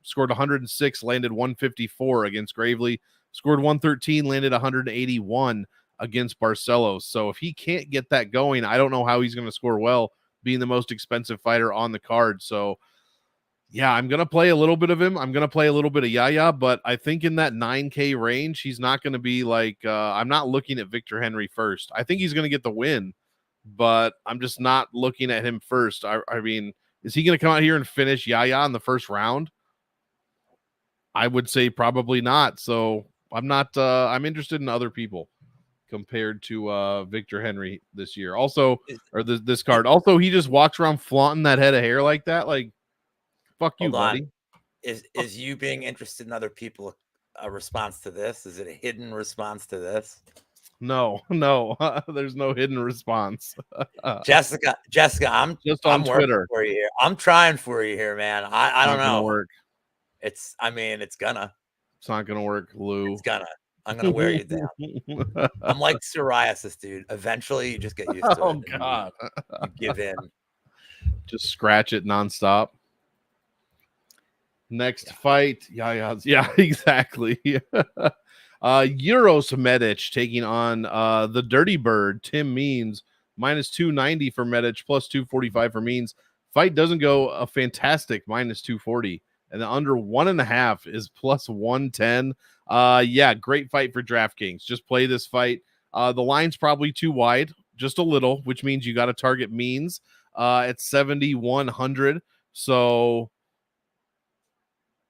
Speaker 1: scored 106, landed 154 against Gravely, scored 113, landed 181 against Barcelos. So if he can't get that going, I don't know how he's going to score well, being the most expensive fighter on the card. So yeah, I'm going to play a little bit of him. I'm going to play a little bit of Yaya, but I think in that 9K range, he's not going to be like, I'm not looking at Victor Henry first. I think he's going to get the win, but I'm just not looking at him first. I mean, is he going to come out here and finish Yaya in the first round? I would say probably not. So I'm not, I'm interested in other people. compared to Victor Henry this year. Also,
Speaker 2: Is-
Speaker 1: or this card. Also, he just walks around flaunting that head of hair like that. Like, fuck you,
Speaker 2: Hold on.
Speaker 1: buddy.
Speaker 2: Is you being interested in other people a response to this? Is it a hidden response to this?
Speaker 1: No, there's no hidden response.
Speaker 2: Jessica, I'm
Speaker 1: Just on
Speaker 2: working
Speaker 1: Twitter.
Speaker 2: for you here. I'm trying for you here, man. I don't
Speaker 1: Not gonna
Speaker 2: know.
Speaker 1: work.
Speaker 2: It's not
Speaker 1: gonna work, Lou.
Speaker 2: I'm gonna wear you down. I'm like psoriasis, dude. Eventually, you just get used to it.
Speaker 1: Oh God,
Speaker 2: you give in.
Speaker 1: Just scratch it nonstop. Next fight, yeah, exactly. Euros Medic taking on the Dirty Bird, Tim Means, -290 for Medic, +245 for Means. Fight doesn't go a fantastic -240, and the under 1.5 is +110. Yeah, great fight for DraftKings. Just play this fight. The line's probably too wide, just a little, which means you got to target Means at 7,100. So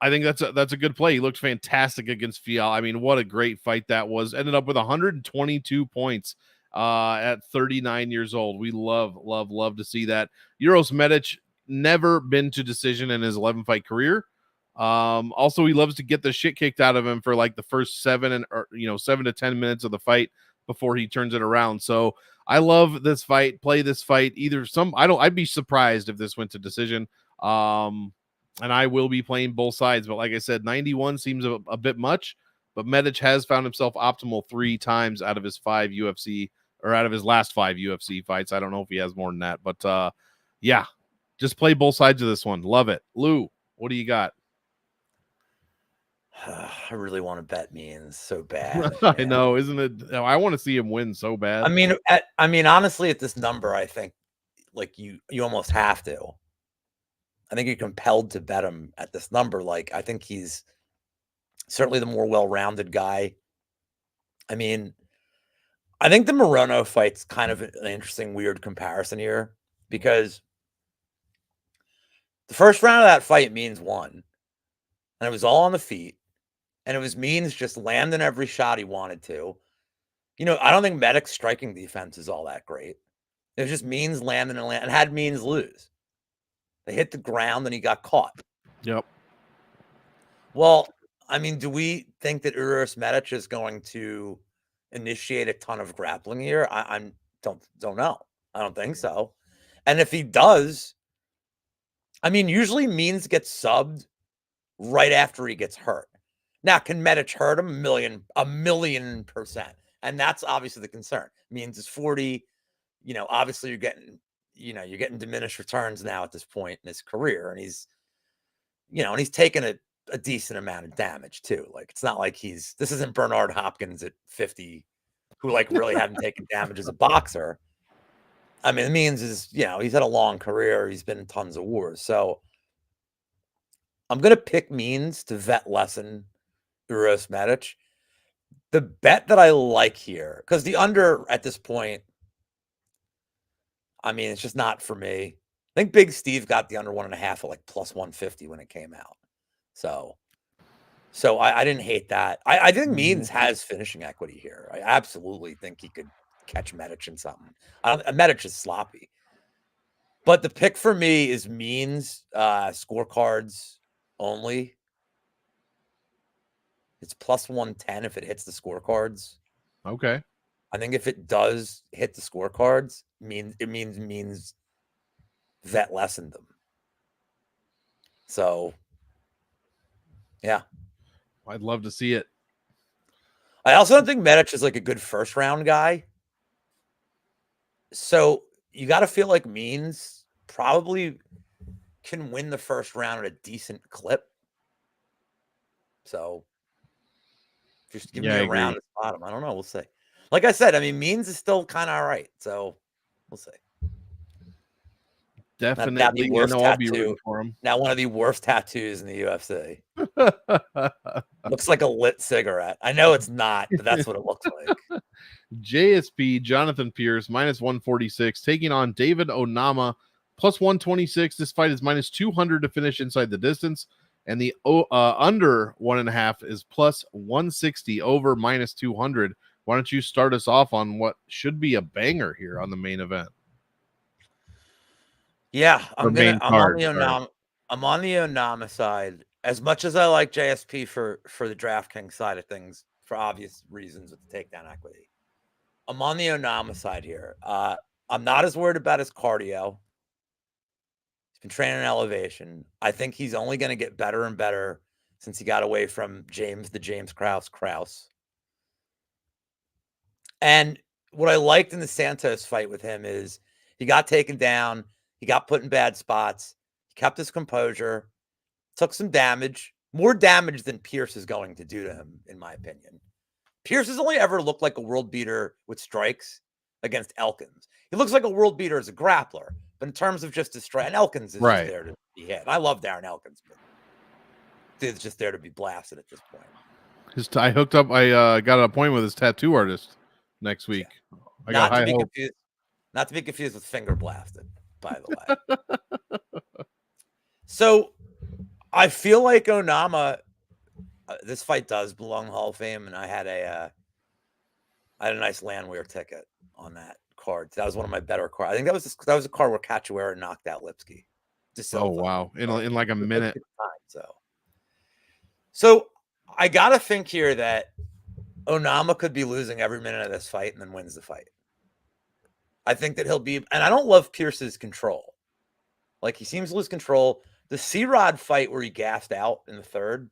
Speaker 1: I think that's a good play. He looked fantastic against Fial. I mean, what a great fight that was. Ended up with 122 points at 39 years old. We love to see that. Euros Medic never been to decision in his 11-fight career. Also, he loves to get the shit kicked out of him for like the first 7 to 10 minutes of the fight before he turns it around. So I love this fight. Play this fight. I'd be surprised if this went to decision. And I will be playing both sides. But like I said, 91 seems a bit much. But Medic has found himself optimal 3 times out of his last 5 UFC fights. I don't know if he has more than that. But yeah, just play both sides of this one. Love it. Lou, what do you got?
Speaker 2: I really want to bet Means so bad.
Speaker 1: I know, isn't it? I want to see him win so bad.
Speaker 2: I mean, honestly, at this number, I think like you almost have to. I think you're compelled to bet him at this number. Like, I think he's certainly the more well-rounded guy. I mean, I think the Morono fight's kind of an interesting, weird comparison here because the first round of that fight Means won, and it was all on the feet, and it was Means just landing every shot he wanted to. I don't think Medic's striking defense is all that great. It was just Means landing and had Means lose. They hit the ground and he got caught.
Speaker 1: Yep.
Speaker 2: Well, I mean, do we think that Euros Medic is going to initiate a ton of grappling here? I don't know. I don't think so. And if he does, I mean, usually Means gets subbed right after he gets hurt. Now, can Medic hurt him? A million %. And that's obviously the concern. Means is 40. Obviously you're getting diminished returns now at this point in his career. And he's taken a decent amount of damage too. Like, it's not like this isn't Bernard Hopkins at 50 who like really hadn't taken damage as a boxer. I mean, it means he's had a long career. He's been in tons of wars. So I'm going to pick Means to vet lesson Euros Medic. The bet that I like here, because the under at this point, I mean, it's just not for me. I think Big Steve got the under 1.5 at like +150 when it came out. So I didn't hate that. I think Means has finishing equity here. I absolutely think he could catch Medic in something. Medic is sloppy. But the pick for me is Means scorecards only. It's +110 if it hits the scorecards.
Speaker 1: Okay.
Speaker 2: I think if it does hit the scorecards, it means vet lessened them. So, yeah.
Speaker 1: I'd love to see it.
Speaker 2: I also don't think Medic is like a good first round guy. So you got to feel like Means probably can win the first round at a decent clip. So just give me a round at the bottom. I don't know. We'll see. Like I said, I mean, Means is still kind of all right. So we'll see.
Speaker 1: Definitely. I'll be rooting for him.
Speaker 2: Now, one of the worst tattoos in the UFC. Looks like a lit cigarette. I know it's not, but that's what it looks like.
Speaker 1: JSP, Jonathan Pierce, -146, taking on David Onama, +126. This fight is -200 to finish inside the distance. And the under 1.5 is +160, over -200 why don't you start us off on what should be a banger here on the main event?
Speaker 2: Yeah, I'm on the
Speaker 1: Onama.
Speaker 2: I'm on the Onama side. As much as I like JSP for the DraftKings side of things, for obvious reasons with the takedown equity, I'm on the Onama side here. I'm not as worried about his cardio. He's been training in elevation. I think he's only going to get better and better since he got away from James Krause. And what I liked in the Santos fight with him is he got taken down. He got put in bad spots. He kept his composure, took some damage, more damage than Pierce is going to do to him, in my opinion. Pierce has only ever looked like a world beater with strikes against Elkins. He looks like a world beater as a grappler, but in terms of just a strike, and Elkins is just there to be hit. I love Darren Elkins, but dude's just there to be blasted at this point.
Speaker 1: I hooked up. I got an appointment with his tattoo artist next week. Yeah. I got high hope.
Speaker 2: Not to be confused with finger blasted, by the way. So I feel like Onama, this fight does belong Hall of Fame, and I had a nice Landwehr ticket on that card. That was one of my better cards. I think that was a card where Cachoeira knocked out Lipsky.
Speaker 1: Oh wow! In like a minute.
Speaker 2: So I gotta think here that Onama could be losing every minute of this fight and then wins the fight. I think that he'll be, and I don't love Pierce's control. Like, he seems to lose control. The C-Rod fight where he gassed out in the third,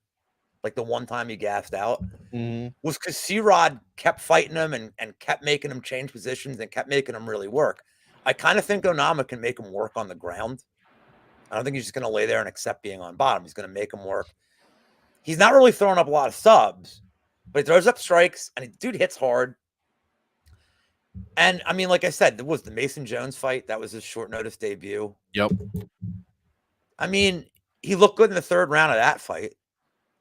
Speaker 2: like the one time he gassed out, was because C-Rod kept fighting him and kept making him change positions and kept making him really work. I kind of think Onama can make him work on the ground. I don't think he's just going to lay there and accept being on bottom. He's going to make him work. He's not really throwing up a lot of subs, but he throws up strikes, and dude hits hard. And I mean, like I said, there was the Mason Jones fight. That was his short notice debut.
Speaker 1: Yep.
Speaker 2: I mean, he looked good in the third round of that fight.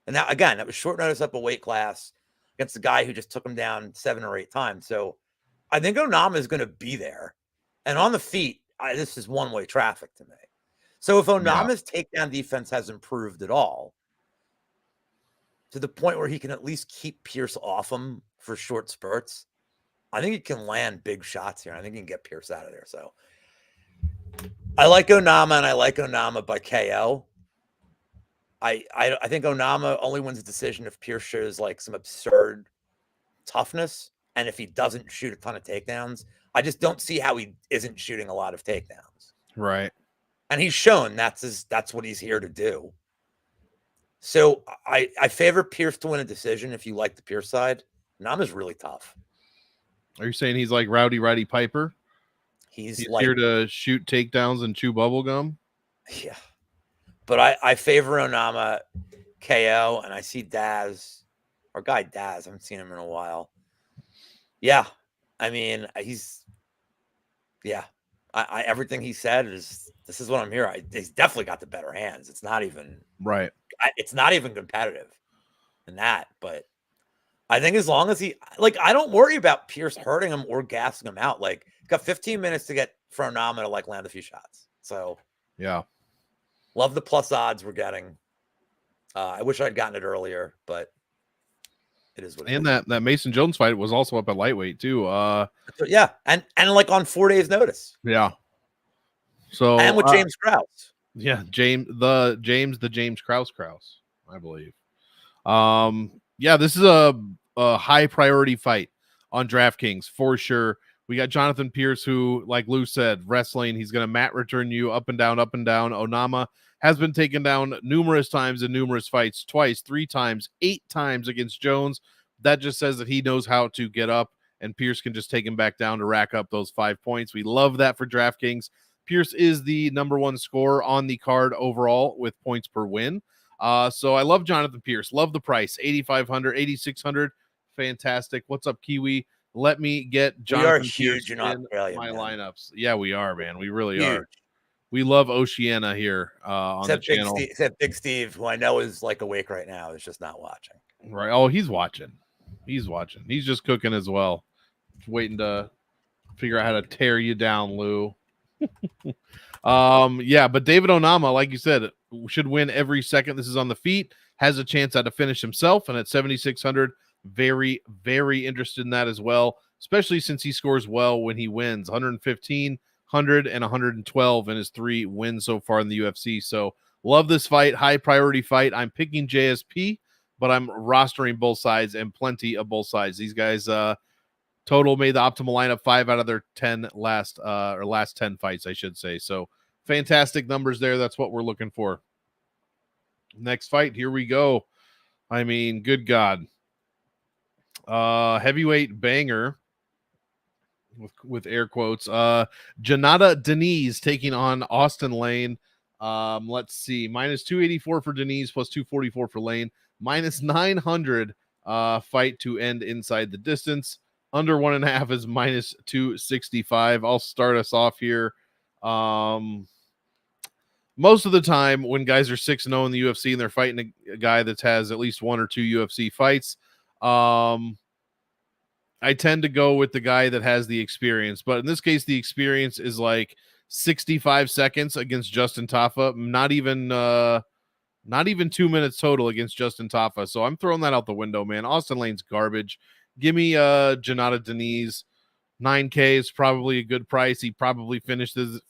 Speaker 2: And now, again, that was short notice up a weight class against a guy who just took him down 7 or 8 times. So I think Onama is going to be there. And on the feet, this is one-way traffic to me. So if Onama's takedown defense has improved at all, to the point where he can at least keep Pierce off him for short spurts, I think he can land big shots here. I think he can get Pierce out of there. So I like Onama, and I like Onama by KO. I think Onama only wins a decision if Pierce shows like some absurd toughness, and if he doesn't shoot a ton of takedowns. I just don't see how he isn't shooting a lot of takedowns.
Speaker 1: Right.
Speaker 2: And he's shown that's what he's here to do. So I favor Pierce to win a decision if you like the Pierce side. Onama's really tough.
Speaker 1: Are you saying he's like Rowdy Roddy Piper? He's like, here to shoot takedowns and chew bubble gum?
Speaker 2: Yeah. But I favor Onama KO, and I see Daz, our guy Daz. I haven't seen him in a while. Yeah. I mean, everything he said is, this is what I'm here. He's definitely got the better hands. It's not even
Speaker 1: right.
Speaker 2: It's not even competitive in that, but I think as long as I don't worry about Pierce hurting him or gassing him out. Like, he's got 15 minutes to get for Onama to like land a few shots. So
Speaker 1: yeah,
Speaker 2: love the plus odds we're getting. I wish I'd gotten it earlier, but it is what it is.
Speaker 1: And that Mason Jones fight was also up at lightweight too.
Speaker 2: Yeah, and like on 4 days' notice.
Speaker 1: Yeah. So
Speaker 2: and with James Krause.
Speaker 1: Yeah, James Krause, I believe. Yeah, this is a high priority fight on DraftKings for sure. We got Jonathan Pierce, who, like Lou said, wrestling. He's going to mat return you up and down, up and down. Onama has been taken down numerous times in numerous fights, twice, 3 times, 8 times against Jones. That just says that he knows how to get up, and Pierce can just take him back down to rack up those 5 points. We love that for DraftKings. Pierce is the #1 scorer on the card overall with points per win. So I love Jonathan Pierce. Love the price. 8,500, 8,600. Fantastic. What's up, Kiwi? Let me get Jonathan Pierce in my lineups. Yeah, we are, man. We really are. We love Oceania here on the channel.
Speaker 2: Except Big Steve, who I know is like awake right now, is just not watching.
Speaker 1: Right. Oh, he's watching. He's just cooking as well. Just waiting to figure out how to tear you down, Lou. Yeah, but David Onama, like you said, should win every second. This is on the feet, has a chance at a finish himself, and at 7,600, Very, very interested in that as well, especially since he scores well when he wins. 115, 100, and 112 in his 3 wins so far in the UFC. So love this fight. High priority fight. I'm picking JSP, but I'm rostering both sides and plenty of both sides. These guys total made the optimal lineup 5 out of their 10 last 10 fights, I should say. So fantastic numbers there. That's what we're looking for. Next fight, here we go. I mean, good God. Heavyweight banger with air quotes. Janata Denise taking on Austin Lane. Let's see, minus 284 for Denise, plus 244 for Lane, minus 900 fight to end inside the distance. Under 1.5 is minus 265. I'll start us off here. Most of the time when guys are 6-0 in the UFC and they're fighting a guy that has at least 1 or 2 UFC fights, I tend to go with the guy that has the experience. But in this case, the experience is like 65 seconds against Justin Tafa, not even 2 minutes total against Justin Tafa. So I'm throwing that out the window, man. Austin Lane's garbage. Give me Janata Denise. 9K is probably a good price. He probably finishes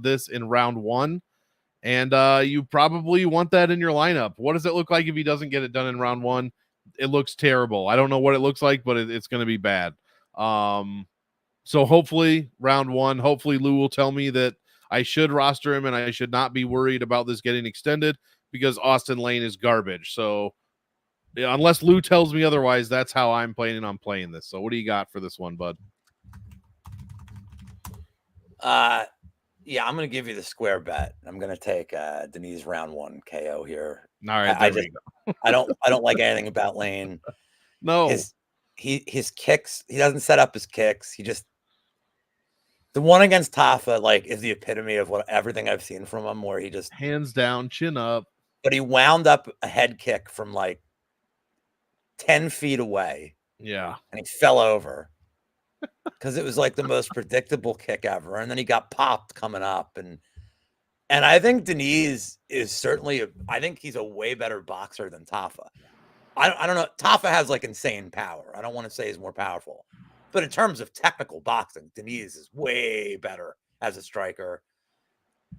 Speaker 1: this in round 1. And you probably want that in your lineup. What does it look like if he doesn't get it done in round 1? It looks terrible. I don't know what it looks like, but it's going to be bad. So hopefully round 1, hopefully Lou will tell me that I should roster him and I should not be worried about this getting extended because Austin Lane is garbage. So yeah, unless Lou tells me otherwise, that's how I'm planning on playing this. So what do you got for this one, bud?
Speaker 2: Yeah, I'm going to give you the square bet. I'm going to take Denise round 1 KO here.
Speaker 1: All right,
Speaker 2: I don't like anything about Lane.
Speaker 1: No,
Speaker 2: his kicks. He doesn't set up his kicks. The one against Tafa like is the epitome of everything I've seen from him, where he just
Speaker 1: hands down, chin up.
Speaker 2: But he wound up a head kick from like 10 feet away.
Speaker 1: Yeah,
Speaker 2: and he fell over. Because it was like the most predictable kick ever. And then he got popped coming up. And I think Denise is certainly, I think he's a way better boxer than Tafa. I don't know. Tafa has like insane power. I don't want to say he's more powerful. But in terms of technical boxing, Denise is way better as a striker.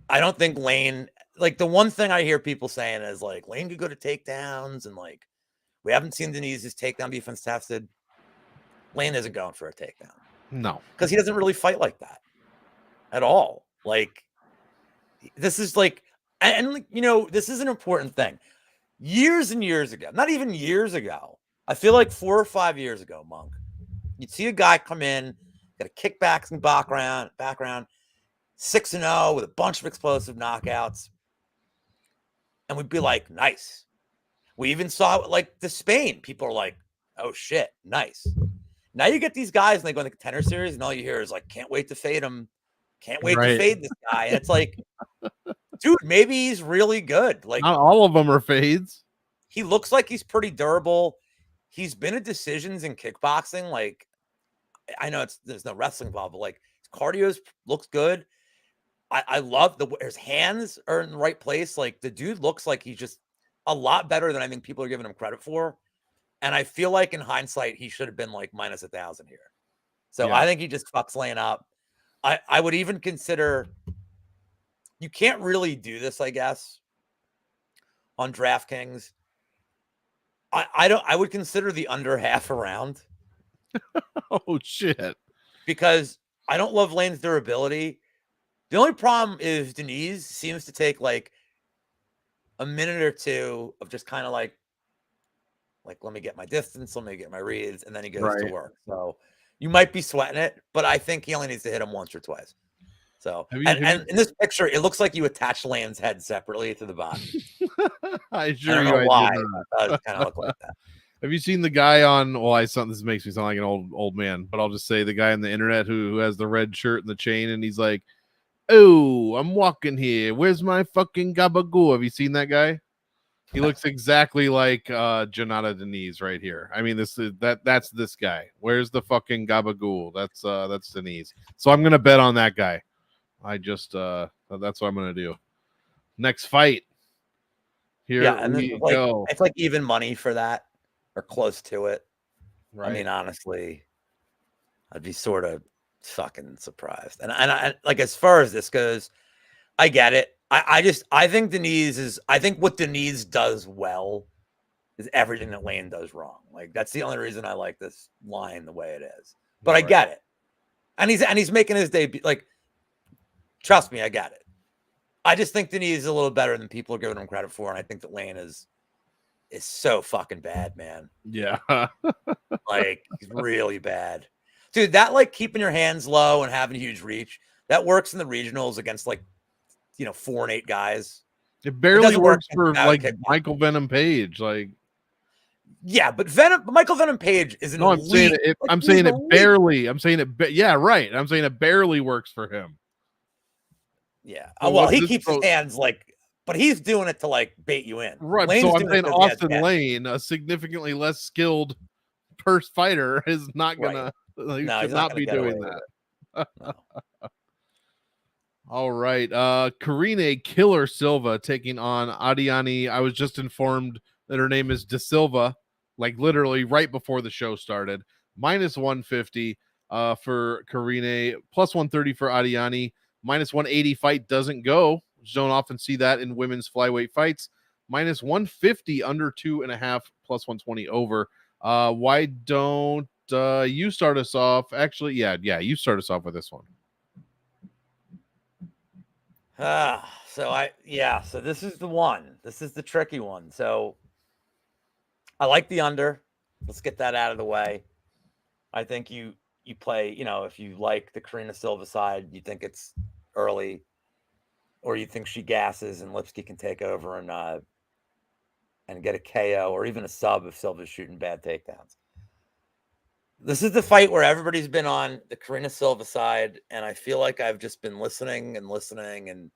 Speaker 2: I don't think Lane, like the one thing I hear people saying is like, Lane could go to takedowns. And like, we haven't seen Denise's takedown defense tested. Lane isn't going for a takedown.
Speaker 1: No.
Speaker 2: Because he doesn't really fight like that at all. Like, this is like, and you know, this is an important thing. Years and years ago, not even years ago, I feel like 4 or 5 years ago, Monk, you'd see a guy come in, got a kickbacks in background, 6-0 with a bunch of explosive knockouts. And we'd be like, nice. We even saw it like the Spain. People are like, oh shit, nice. Now you get these guys and they go in the contender series and all you hear is like, can't wait to fade him. Can't wait to fade this guy. And it's like, dude, maybe he's really good. Like,
Speaker 1: not all of them are fades.
Speaker 2: He looks like he's pretty durable. He's been at decisions in kickboxing. Like, I know there's no wrestling involved, but like his cardio looks good. I love his hands are in the right place. Like the dude looks like he's just a lot better than I think people are giving him credit for. And I feel like in hindsight, he should have been like minus 1,000 here. So yeah. I think he just fucks Lane up. I would even consider, you can't really do this, I guess, on DraftKings. I would consider the under half a round.
Speaker 1: Oh shit.
Speaker 2: Because I don't love Lane's durability. The only problem is Denise seems to take like a minute or two of just kind of like, let me get my distance, let me get my reads, and then he goes to work. So you might be sweating it, but I think he only needs to hit him once or twice. So, and in this picture, it looks like you attach Lane's head separately to the body.
Speaker 1: I
Speaker 2: don't know why. It does kind of look like that.
Speaker 1: Have you seen the guy on? Well, this makes me sound like an old man, but I'll just say the guy on the internet who has the red shirt and the chain, and he's like, "Oh, I'm walking here. Where's my fucking gabagool?" Have you seen that guy? He looks exactly like Janata Denise right here. I mean, that's this guy. Where's the fucking gabagool? That's Denise. So I'm gonna bet on that guy. I just that's what I'm gonna do. Next fight. Here we go.
Speaker 2: It's like even money for that, or close to it.
Speaker 1: Right.
Speaker 2: I mean, honestly, I'd be sort of fucking surprised. And I like, as far as this goes, I get it. I think what Denise does well is everything that Lane does wrong. Like, that's the only reason I like this line the way it is. But I get it. And he's making his debut. Like, trust me, I get it. I just think Denise is a little better than people are giving him credit for. And I think that Lane is so fucking bad, man.
Speaker 1: Yeah.
Speaker 2: Like, he's really bad. Dude, that, like, keeping your hands low and having huge reach, that works in the regionals against, like, 4 and 8 guys.
Speaker 1: It barely works for like
Speaker 2: kickboxing.
Speaker 1: Michael Venom Page. Like,
Speaker 2: yeah, but Michael Venom Page is an elite.
Speaker 1: I'm saying it barely. I'm saying it. Yeah, right. I'm saying it barely works for him.
Speaker 2: Yeah. Well, he keeps his hands like, but he's doing it to like bait you in.
Speaker 1: Right. So I'm saying Austin Lane, a significantly less skilled purse fighter, is not gonna. Right. He should not be doing that.
Speaker 2: No.
Speaker 1: All right. Karine Killer Silva taking on Adiani. I was just informed that her name is De Silva, like literally right before the show started. Minus 150 for Karine, plus 130 for Adiani. Minus 180 fight doesn't go. Don't often see that in women's flyweight fights. Minus 150 under 2.5, plus 120 over. Why don't you start us off? Actually, yeah, you start us off with this one.
Speaker 2: So this is the one. This is the tricky one. So I like the under. Let's get that out of the way. I think you play, if you like the Karina Silva side, you think it's early, or you think she gasses and Lipsky can take over and get a KO or even a sub if Silva's shooting bad takedowns. This is the fight where everybody's been on the Karina Silva side, and I feel like I've just been listening, and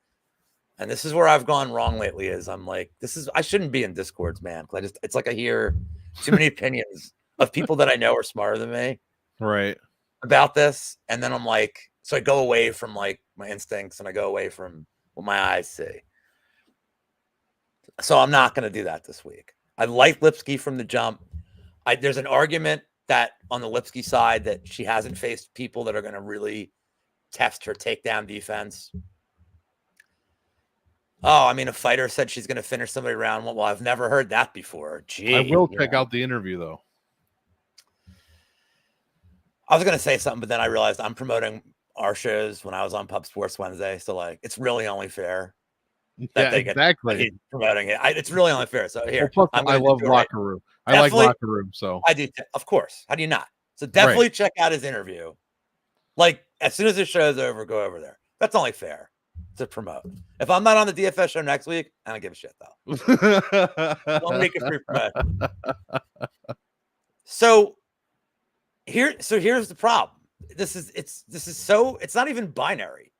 Speaker 2: this is where I've gone wrong lately. Is I'm like, I shouldn't be in Discords, man. It's like I hear too many opinions of people that I know are smarter than me,
Speaker 1: right,
Speaker 2: about this, and then I'm like, so I go away from like my instincts and I go away from what my eyes see. So I'm not going to do that this week. I like Lipsky from the jump. There's an argument that on the Lipsky side that she hasn't faced people that are going to really test her takedown defense. Oh, I mean, a fighter said she's going to finish somebody round one. Well, I've never heard that before. Gee,
Speaker 1: I will check out the interview though.
Speaker 2: I was going to say something, but then I realized I'm promoting our shows when I was on Pub Sports Wednesday. So like, it's really only fair that they
Speaker 1: exactly
Speaker 2: get promoting it. It's really only fair. So here,
Speaker 1: well, I love Locker Room. I like Locker Room. So
Speaker 2: I do. Of course. How do you not? So definitely check out his interview. Like, as soon as the show's over, go over there. That's only fair to promote. If I'm not on the DFS show next week, I don't give a shit though. 1 week of free promotion. So here's the problem. It's not even binary.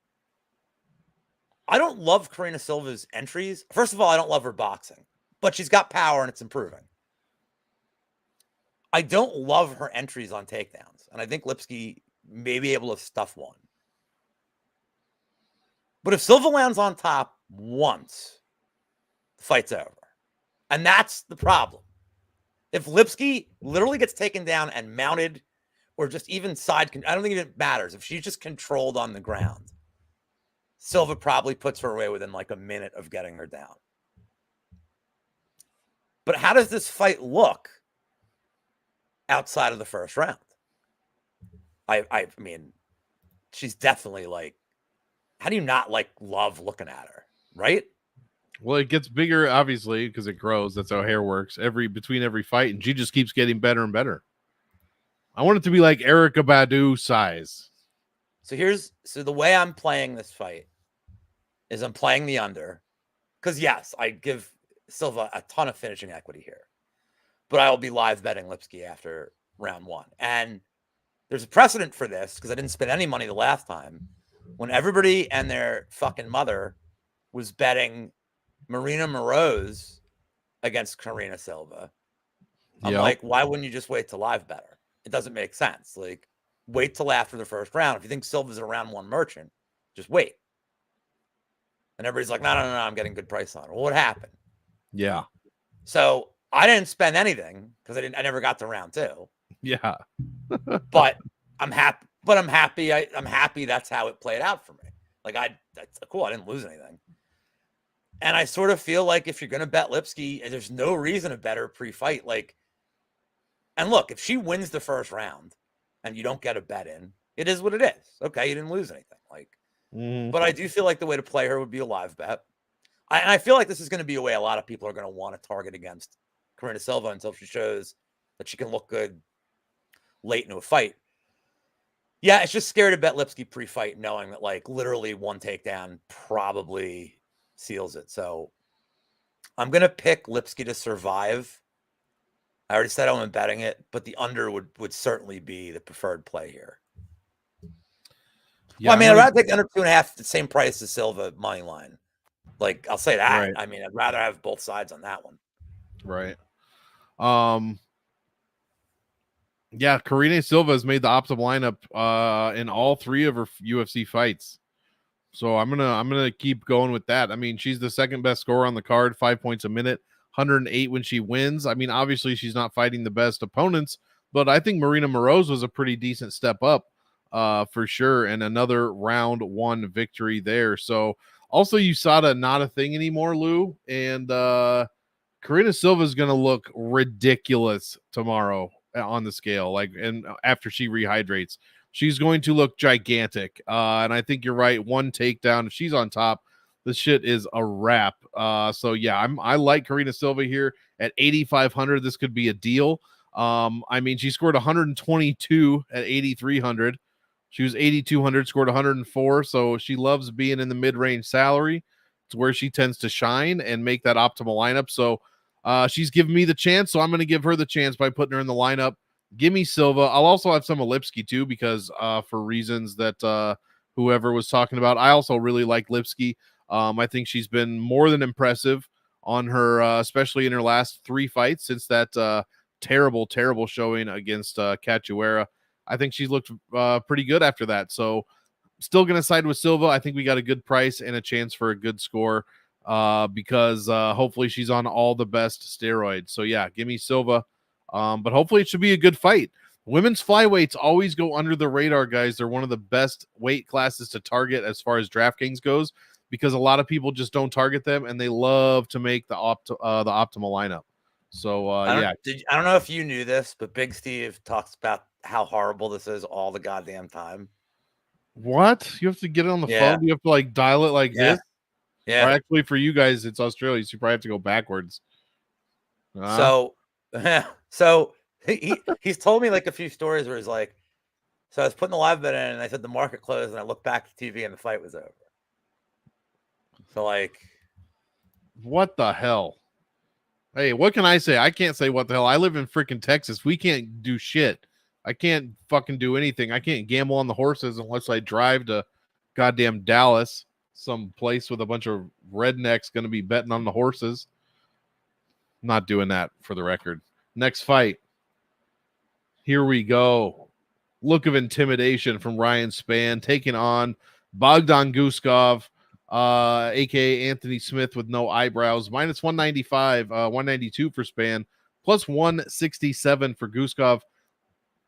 Speaker 2: I don't love Karina Silva's entries. First of all, I don't love her boxing, but she's got power and it's improving. I don't love her entries on takedowns, and I think Lipsky may be able to stuff one. But if Silva lands on top once, the fight's over. And that's the problem. If Lipsky literally gets taken down and mounted, or just even I don't think it matters. If she's just controlled on the ground, Silva probably puts her away within like a minute of getting her down. But how does this fight look outside of the first round? I mean, she's definitely like, how do you not like love looking at her, right?
Speaker 1: Well, it gets bigger, obviously, because it grows. That's how hair works between every fight, and she just keeps getting better and better. I want it to be like Erykah Badu size.
Speaker 2: So the way I'm playing this fight is I'm playing the under, because yes, I give Silva a ton of finishing equity here, but I will be live betting Lipsky after round one. And there's a precedent for this because I didn't spend any money the last time when everybody and their fucking mother was betting Marina Moroz against Karina Silva. I'm like, why wouldn't you just wait to live bet her? It doesn't make sense. Like, wait till after the first round. If you think Silva's a round one merchant, just wait. And everybody's like, no, I'm getting good price on it. Well, what happened?
Speaker 1: Yeah.
Speaker 2: So I didn't spend anything because I never got to round two.
Speaker 1: Yeah.
Speaker 2: But I'm happy. But I'm happy. I'm happy that's how it played out for me. Like that's cool. I didn't lose anything. And I sort of feel like if you're going to bet Lipsky, there's no reason to bet her pre-fight. Like, and look, if she wins the first round and you don't get a bet in, it is what it is. Okay, you didn't lose anything. Like, but I do feel like the way to play her would be a live bet. And I feel like this is going to be a way a lot of people are going to want to target against Karina Silva until she shows that she can look good late into a fight. Yeah, it's just scary to bet Lipsky pre-fight, knowing that like literally one takedown probably seals it. So I'm gonna pick Lipsky to survive. I already said I'm betting it, but the under would certainly be the preferred play here. Yeah, well, I mean, I'd rather take under 2.5 the same price as Silva money line. Like, I'll say that. Right. I mean, I'd rather have both sides on that one.
Speaker 1: Right. Yeah, Karine Silva has made the optimal lineup in all 3 of her UFC fights. So I'm gonna keep going with that. I mean, she's the second best scorer on the card, 5 points a minute, 108 when she wins. I mean, obviously she's not fighting the best opponents, but I think Marina Moroz was a pretty decent step up for sure, and another round 1 victory there. So also USADA not a thing anymore, Lou, and Karine Silva is gonna look ridiculous tomorrow on the scale, like, and after she rehydrates. She's going to look gigantic. And I think you're right. One takedown. If she's on top, this shit is a wrap. So yeah, I like Karine Silva here at 8,500. This could be a deal. I mean, she scored 122 at 8,300. She was 8,200, scored 104. So she loves being in the mid-range salary. It's where she tends to shine and make that optimal lineup. So she's giving me the chance. So I'm going to give her the chance by putting her in the lineup. Give me Silva. I'll also have some of Lipsky too, because for reasons that whoever was talking about, I also really like Lipsky. I think she's been more than impressive on her, especially in her last 3 fights since that terrible showing against Cachoeira. I think she's looked pretty good after that. So still going to side with Silva. I think we got a good price and a chance for a good score because hopefully she's on all the best steroids. So yeah, give me Silva. But hopefully it should be a good fight. Women's flyweights always go under the radar, guys. They're one of the best weight classes to target as far as DraftKings goes, because a lot of people just don't target them, and they love to make the optimal lineup. So yeah,
Speaker 2: I don't know if you knew this, but Big Steve talks about how horrible this is all the goddamn time.
Speaker 1: What? You have to get it on the phone? You have to like dial it like this?
Speaker 2: Yeah.
Speaker 1: Or actually, for you guys, it's Australia, so you probably have to go backwards.
Speaker 2: So he's told me like a few stories where he's like, so I was putting the live bet in and I said the market closed and I looked back at the TV and the fight was over. So like,
Speaker 1: what the hell? Hey, what can I say? I can't say what the hell. I live in freaking Texas. We can't do shit. I can't fucking do anything. I can't gamble on the horses unless I drive to goddamn Dallas, some place with a bunch of rednecks going to be betting on the horses. Not doing that, for the record. Next fight. Here we go. Look of intimidation from Ryan Spann taking on Bogdan Guskov, aka Anthony Smith with no eyebrows. Minus 195, 192 for Spann, plus 167 for Guskov,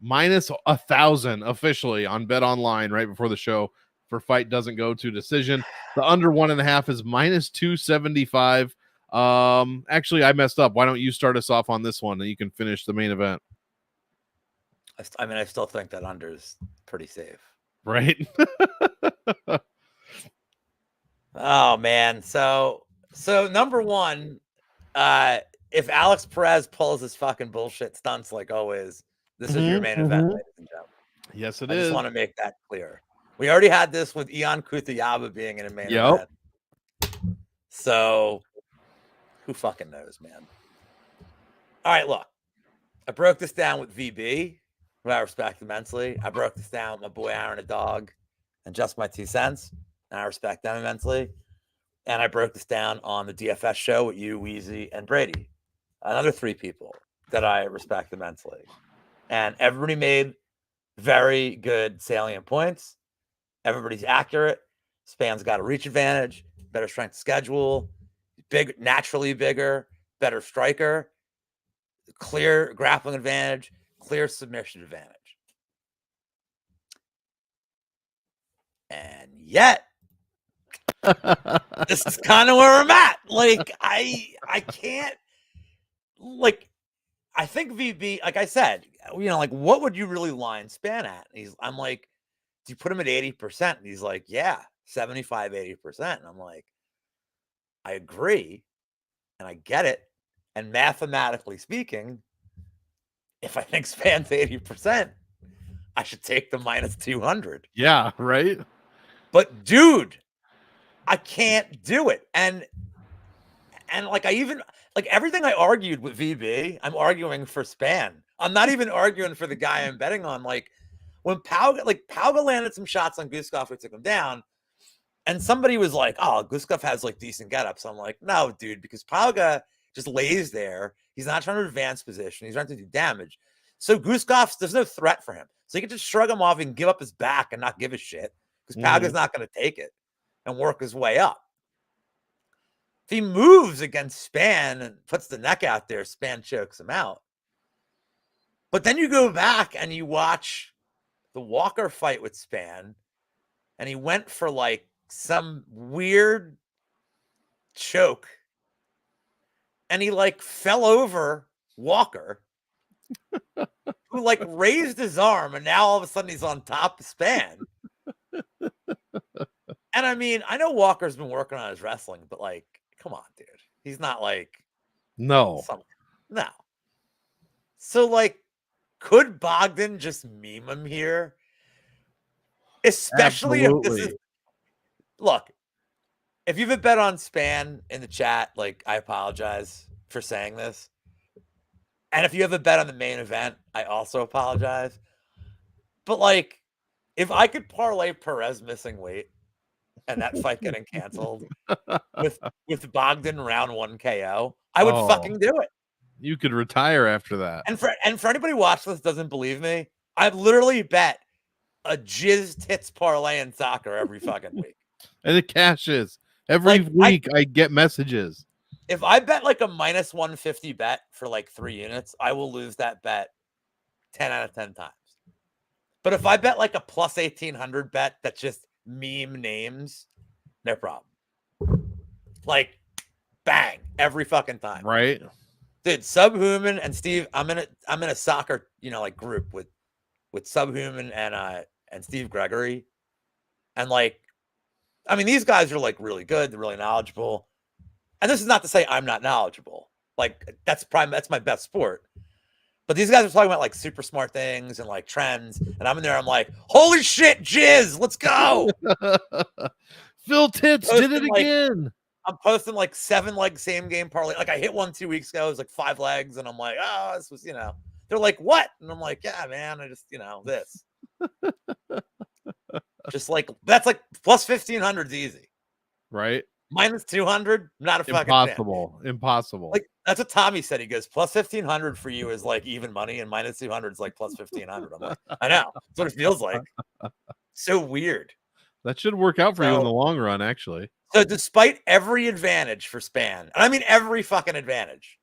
Speaker 1: minus 1,000 officially on Bet Online right before the show for fight doesn't go to decision. The under 1.5 is minus 275. Actually, I messed up. Why don't you start us off on this one and you can finish the main event?
Speaker 2: I mean, I still think that under is pretty safe.
Speaker 1: Right?
Speaker 2: Oh, man. So number one, if Alex Perez pulls his fucking bullshit stunts like always, this is your main event, ladies and gentlemen.
Speaker 1: Yes, it
Speaker 2: is. I
Speaker 1: just
Speaker 2: want to make that clear. We already had this with Ion Kutayaba being in a main event. So who fucking knows, man? All right, look. I broke this down with VB, who I respect immensely. I broke this down with my boy Aaron a Dog and Just My 2 Cents, and I respect them immensely. And I broke this down on the DFS show with you, Weezy, and Brady. Another 3 people that I respect immensely. And everybody made very good salient points. Everybody's accurate. Spann's got a reach advantage, better strength schedule, naturally bigger, better striker, clear grappling advantage, clear submission advantage. And yet, this is kind of where I'm at. Like, I can't, like, I think VB, like I said, like, what would you really line Span at? I'm like, do you put him at 80%? And he's like, yeah, 75, 80%. And I'm like, I agree. And I get it. And mathematically speaking, if I think Span's 80%, I should take the minus 200.
Speaker 1: Yeah, right.
Speaker 2: But dude, I can't do it. And like, I even, like, everything I argued with VB, I'm arguing for Span. I'm not even arguing for the guy I'm betting on. Like, when Pauga landed some shots on Guskov, we took him down. And somebody was like, oh, Guskov has like decent getups. I'm like, no, dude, because Pauga just lays there. He's not trying to advance position. He's trying to do damage. So Guskov, there's no threat for him. So he can just shrug him off and give up his back and not give a shit because Pauga's not going to take it and work his way up. If he moves against Span and puts the neck out there, Span chokes him out. But then you go back and you watch the Walker fight with Span, and he went for like some weird choke, and he like fell over Walker, who like raised his arm, and now all of a sudden he's on top of Span. And I mean, I know Walker's been working on his wrestling, but like, come on, dude. He's not like
Speaker 1: no.
Speaker 2: So like, could Bogdan just meme him here? Especially if this is, look, if you have a bet on Span in the chat, like, I apologize for saying this. And if you have a bet on the main event, I also apologize. But like, if I could parlay Perez missing weight and that fight getting canceled with Bogdan round 1 KO, I would fucking do it.
Speaker 1: You could retire after that.
Speaker 2: And for anybody watching this doesn't believe me, I've literally bet a jizz tits parlay in soccer every fucking week.
Speaker 1: And it cashes. Every week I get messages.
Speaker 2: If I bet like a minus 150 bet for like 3 units, I will lose that bet 10 out of 10 times. But if I bet like a plus 1800 bet that's just meme names, no problem. Like, bang, every fucking time.
Speaker 1: Right.
Speaker 2: Dude, Subhuman and Steve, I'm in a soccer, like group with Subhuman and Steve Gregory. And like, I mean, these guys are like really good, they're really knowledgeable. And this is not to say I'm not knowledgeable. Like, that's my best sport. But these guys are talking about like super smart things and like trends. And I'm in there, I'm like, holy shit, jizz, let's go.
Speaker 1: Phil Tits did it again.
Speaker 2: I'm posting like 7 like same game parlay. Like, I hit one 2 weeks ago. It was like 5 legs. And I'm like, oh, this was, they're like, what? And I'm like, yeah, man, I just, this. Just like, that's like plus 1,500 is easy.
Speaker 1: Right.
Speaker 2: Minus 200, not a fucking
Speaker 1: Impossible.
Speaker 2: Like, that's what Tommy said. He goes, plus 1,500 for you is like even money, and minus 200 is like plus 1,500. I'm like, I know. That's what it feels like. So weird.
Speaker 1: That should work out for you in the long run, actually.
Speaker 2: So despite every advantage for Span, and I mean every fucking advantage,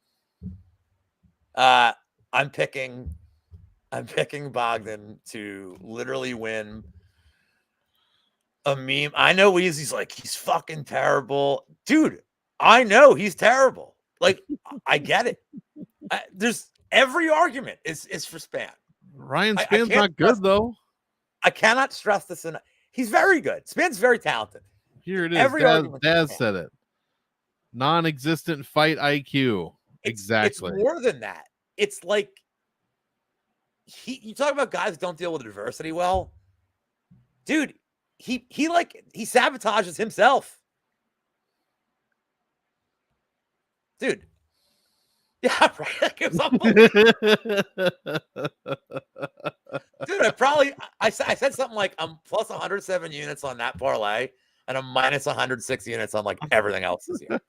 Speaker 2: I'm picking Bogdan to literally win a meme. I know Weezy's like, he's fucking terrible. Dude, I know he's terrible. Like, I get it. There's every argument is for Span.
Speaker 1: Ryan Span's not good, though.
Speaker 2: I cannot stress this enough. He's very good. Span's very talented.
Speaker 1: Here it is. Daz said it. Non-existent fight IQ. Exactly.
Speaker 2: It's more than that. It's like, you talk about guys who don't deal with adversity well. Dude, he sabotages himself. Dude. Yeah, right. Dude, I said something like, I'm plus 107 units on that parlay, and I'm minus 106 units on like everything else this year.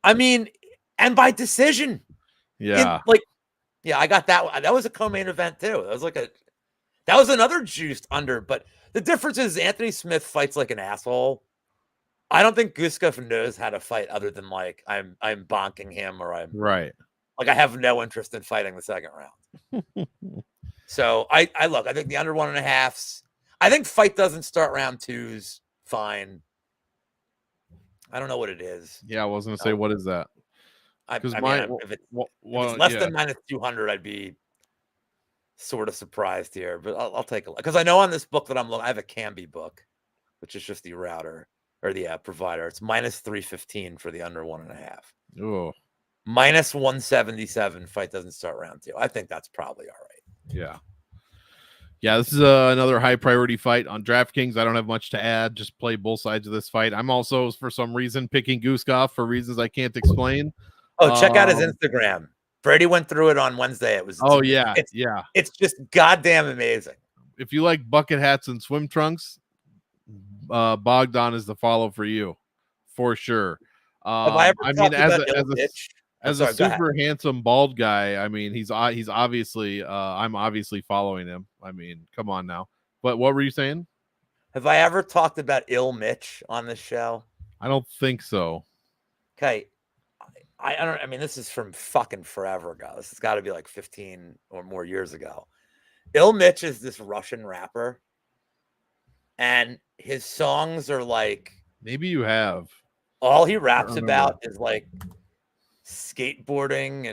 Speaker 2: I mean, and by decision.
Speaker 1: Yeah.
Speaker 2: I got that. That was a co-main event too. That was another juiced under, but the difference is Anthony Smith fights like an asshole. I don't think Guskov knows how to fight other than like I'm bonking him or I'm
Speaker 1: right.
Speaker 2: Like I have no interest in fighting the second round. So I look, I think the under 1.5s. I think fight doesn't start round 2's fine. I don't know what it is.
Speaker 1: Yeah, I was gonna say, what is that?
Speaker 2: Because if it's less than minus 200, I'd be sort of surprised here. But I'll take a look because I know on this book that I'm looking, I have a Canby book, which is just the router or the provider. It's minus 315 for the under 1.5.
Speaker 1: Oh,
Speaker 2: minus 177. Fight doesn't start round 2. I think that's probably all right.
Speaker 1: Yeah. Yeah, this is another high priority fight on DraftKings. I don't have much to add. Just play both sides of this fight. I'm also, for some reason, picking Goosegoff for reasons I can't explain.
Speaker 2: Oh, check out his Instagram. Brady went through it on Wednesday. It's just goddamn amazing.
Speaker 1: If you like bucket hats and swim trunks, Bogdan is the follow for you, for sure. As a super handsome bald guy, I mean, he's obviously I'm obviously following him. I mean, come on now. But what were you saying?
Speaker 2: Have I ever talked about Ill Mitch on this show?
Speaker 1: I don't think so.
Speaker 2: Okay. I mean, this is from fucking forever ago. This has got to be like 15 or more years ago. Ill Mitch is this Russian rapper, and his songs are like,
Speaker 1: maybe you have.
Speaker 2: All he raps about is like skateboarding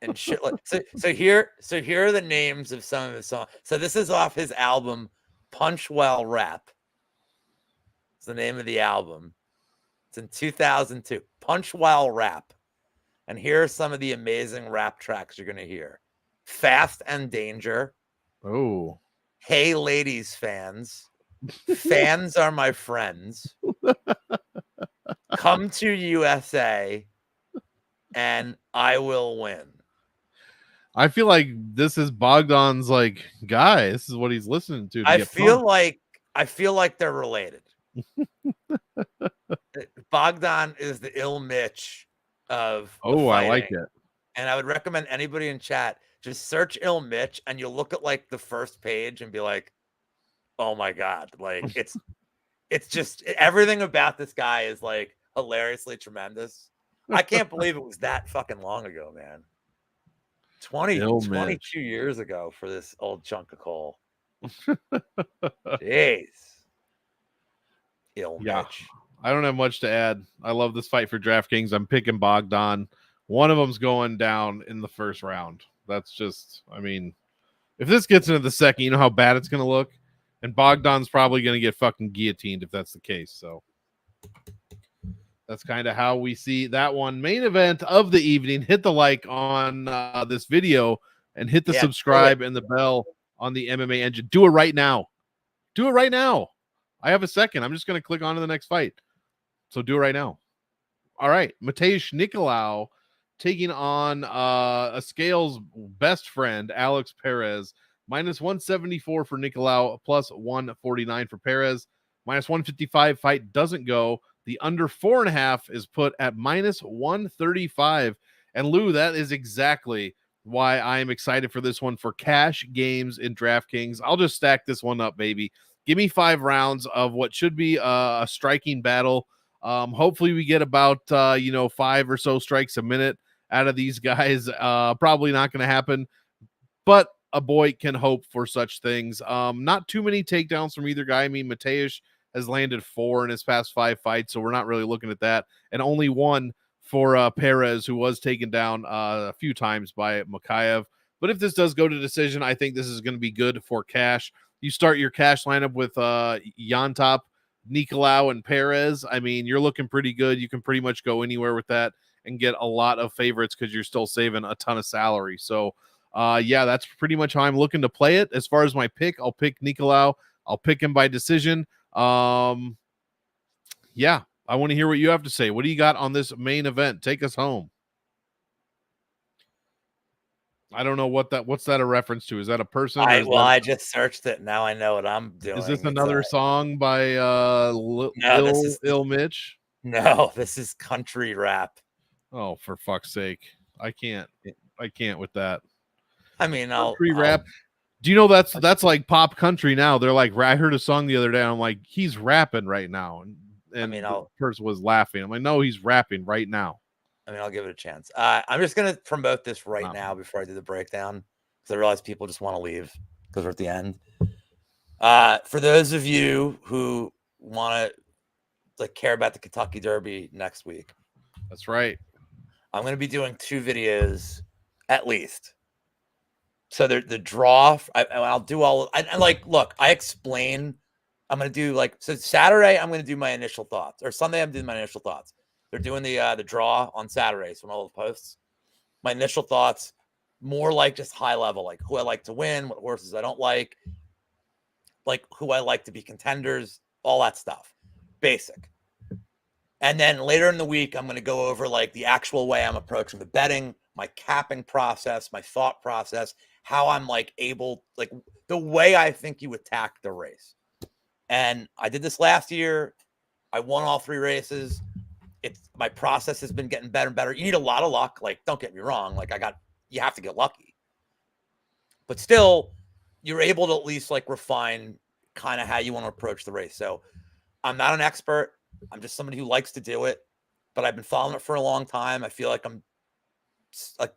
Speaker 2: and shit. Like, so here are the names of some of his songs. So this is off his album Punch While Rap. It's the name of the album. It's in 2002. Punch While Rap. And here are some of the amazing rap tracks you're going to hear. Fast and Danger.
Speaker 1: Oh.
Speaker 2: Hey Ladies Fans. Fans Are My Friends. Come to USA. And I Will Win.
Speaker 1: I feel like this is Bogdan's like guy. This is what he's listening to
Speaker 2: I feel like they're related. Bogdan is the Ill Mitch of
Speaker 1: fighting. I like it.
Speaker 2: And I would recommend anybody in chat just search Ill Mitch and you'll look at like the first page and be like, oh my God. Like it's just everything about this guy is like hilariously tremendous. I can't believe it was that fucking long ago, man. 22 years ago for this old chunk of coal. Jeez. Ill Mitch.
Speaker 1: I don't have much to add. I love this fight for DraftKings. I'm picking Bogdan. One of them's going down in the first round. That's just, I mean, if this gets into the second, you know how bad it's going to look. And Bogdan's probably going to get fucking guillotined if that's the case. So that's kind of how we see that one. Main event of the evening. Hit the like on this video and hit the subscribe and the bell on the MMA Engine. Do it right now. Do it right now. I have a second. I'm just going to click on to the next fight. So do it right now. All right. Matheus Nicolau taking on a scales best friend, Alex Perez. Minus 174 for Nicolau, plus 149 for Perez. Minus 155 fight doesn't go. The under 4.5 is put at minus 135. And Lou, that is exactly why I am excited for this one for cash games in DraftKings. I'll just stack this one up, baby. Give me 5 rounds of what should be a striking battle. Hopefully we get about 5 or so strikes a minute out of these guys. Probably not going to happen, but a boy can hope for such things. Not too many takedowns from either guy. I mean, Matheus has landed 4 in his past 5 fights, so we're not really looking at that. And only 1 for Perez, who was taken down a few times by Makayev. But if this does go to decision, I think this is going to be good for cash. You start your cash lineup with Yantop, Nicolau, and Perez. I mean, you're looking pretty good. You can pretty much go anywhere with that and get a lot of favorites because you're still saving a ton of salary. So, that's pretty much how I'm looking to play it. As far as my pick, I'll pick Nicolau. I'll pick him by decision. I want to hear what you have to say. What do you got on this main event? Take us home. I don't know what's that a reference to? Is that a person?
Speaker 2: I just searched it. Now I know what I'm doing.
Speaker 1: Is this another song by Ill Mitch?
Speaker 2: No, this is country rap.
Speaker 1: Oh, for fuck's sake. I can't with that.
Speaker 2: I mean,
Speaker 1: country rap. Do you know that's like pop country now? They're like, I heard a song the other day. And I'm like, he's rapping right now. And the person was laughing. I'm like, no, he's rapping right now.
Speaker 2: I mean, I'll give it a chance. I'm just going to promote this right now before I do the breakdown, because I realize people just want to leave because we're at the end. For those of you who want to care about the Kentucky Derby next week.
Speaker 1: That's right.
Speaker 2: I'm going to be doing 2 videos at least. So the draw, I'll do all, look, I explain, I'm going to do so Saturday, I'm going to do my initial thoughts, or Sunday, I'm doing my initial thoughts. They're doing the draw on Saturday. So on all the posts, my initial thoughts, more just high level, who I like to win, what horses I don't like who I like to be contenders, all that stuff, basic. And then later in the week, I'm going to go over the actual way I'm approaching the betting, my capping process, my thought process, how I'm able, the way I think you attack the race. And I did this last year. I won all 3 races. My process has been getting better and better. You need a lot of luck. Don't get me wrong. You have to get lucky, but still you're able to at least refine kind of how you want to approach the race. So I'm not an expert. I'm just somebody who likes to do it, but I've been following it for a long time. I feel like I'm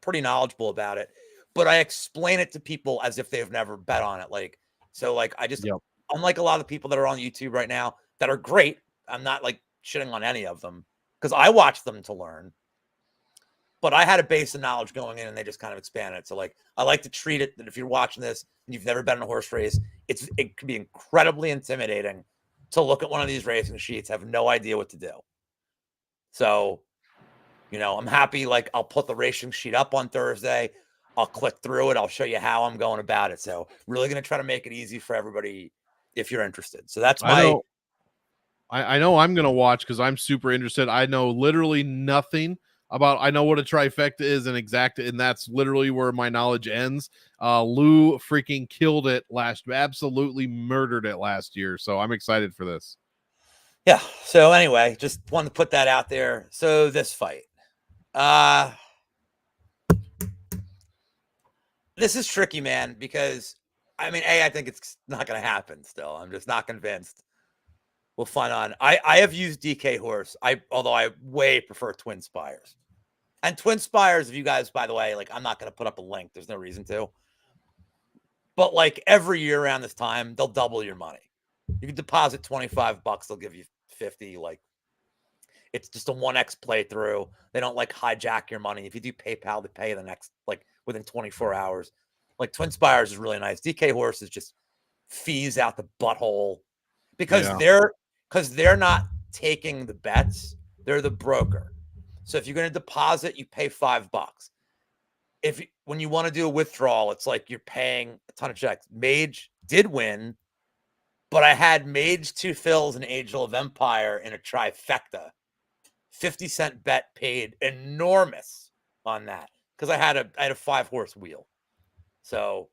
Speaker 2: pretty knowledgeable about it, but I explain it to people as if they've never bet on it. I just, unlike a lot of people that are on YouTube right now that are great, I'm not shitting on any of them because I watch them to learn, but I had a base of knowledge going in and they just kind of expanded it. So I like to treat it that if you're watching this and you've never been in a horse race, it can be incredibly intimidating to look at one of these racing sheets, have no idea what to do. So, I'm happy. I'll put the racing sheet up on Thursday. I'll click through it. I'll show you how I'm going about it. So really going to try to make it easy for everybody if you're interested. So that's
Speaker 1: I know I'm going to watch because I'm super interested. I know literally nothing about, I know what a trifecta is and exacta, and that's literally where my knowledge ends. Lou freaking killed it absolutely murdered it last year. So I'm excited for this.
Speaker 2: Yeah. So anyway, just wanted to put that out there. So this fight, this is tricky, man, because I think it's not going to happen still. I'm just not convinced. We'll find on. I have used DK horse. Although I way prefer Twin Spires. And Twin Spires, if you guys, by the way, I'm not going to put up a link. There's no reason to. But every year around this time, they'll double your money. You can deposit $25, they'll give you 50. It's just a 1x playthrough. They don't hijack your money. If you do PayPal, they pay the next within 24 hours. Twin Spires is really nice. DK horse is just fees out the butthole because they're not taking the bets. They're the broker. So if you're going to deposit, you pay $5. When you want to do a withdrawal, it's you're paying a ton of checks. Mage did win, but I had Mage, 2 fills, and Angel of Empire in a trifecta. 50-cent bet paid enormous on that because I had a 5-horse wheel. So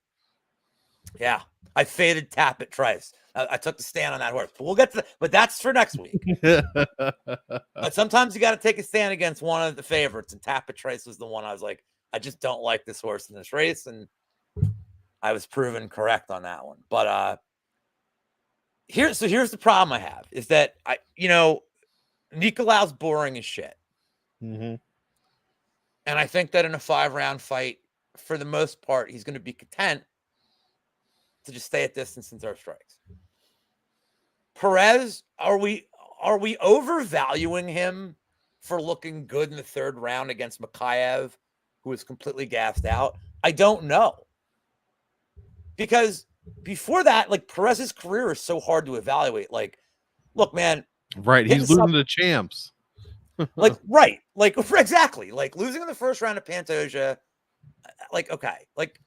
Speaker 2: yeah, I faded Tap It Trice. I took the stand on that horse, but we'll get to but that's for next week. But sometimes you got to take a stand against one of the favorites, and Tap It Trice was the one I was I just don't like this horse in this race, and I was proven correct on that one. But here's the problem I have is that Nicolau's boring as shit.
Speaker 1: Mm-hmm.
Speaker 2: And I think that in a 5-round fight, for the most part, he's going to be content to just stay at distance and throw strikes. Perez, are we overvaluing him for looking good in the 3rd round against Mikhaev, who is completely gassed out? I don't know. Because before that, Perez's career is so hard to evaluate. Look, man.
Speaker 1: Right. He's losing to champs.
Speaker 2: Right. Exactly. Losing in the 1st round of Pantoja. Okay.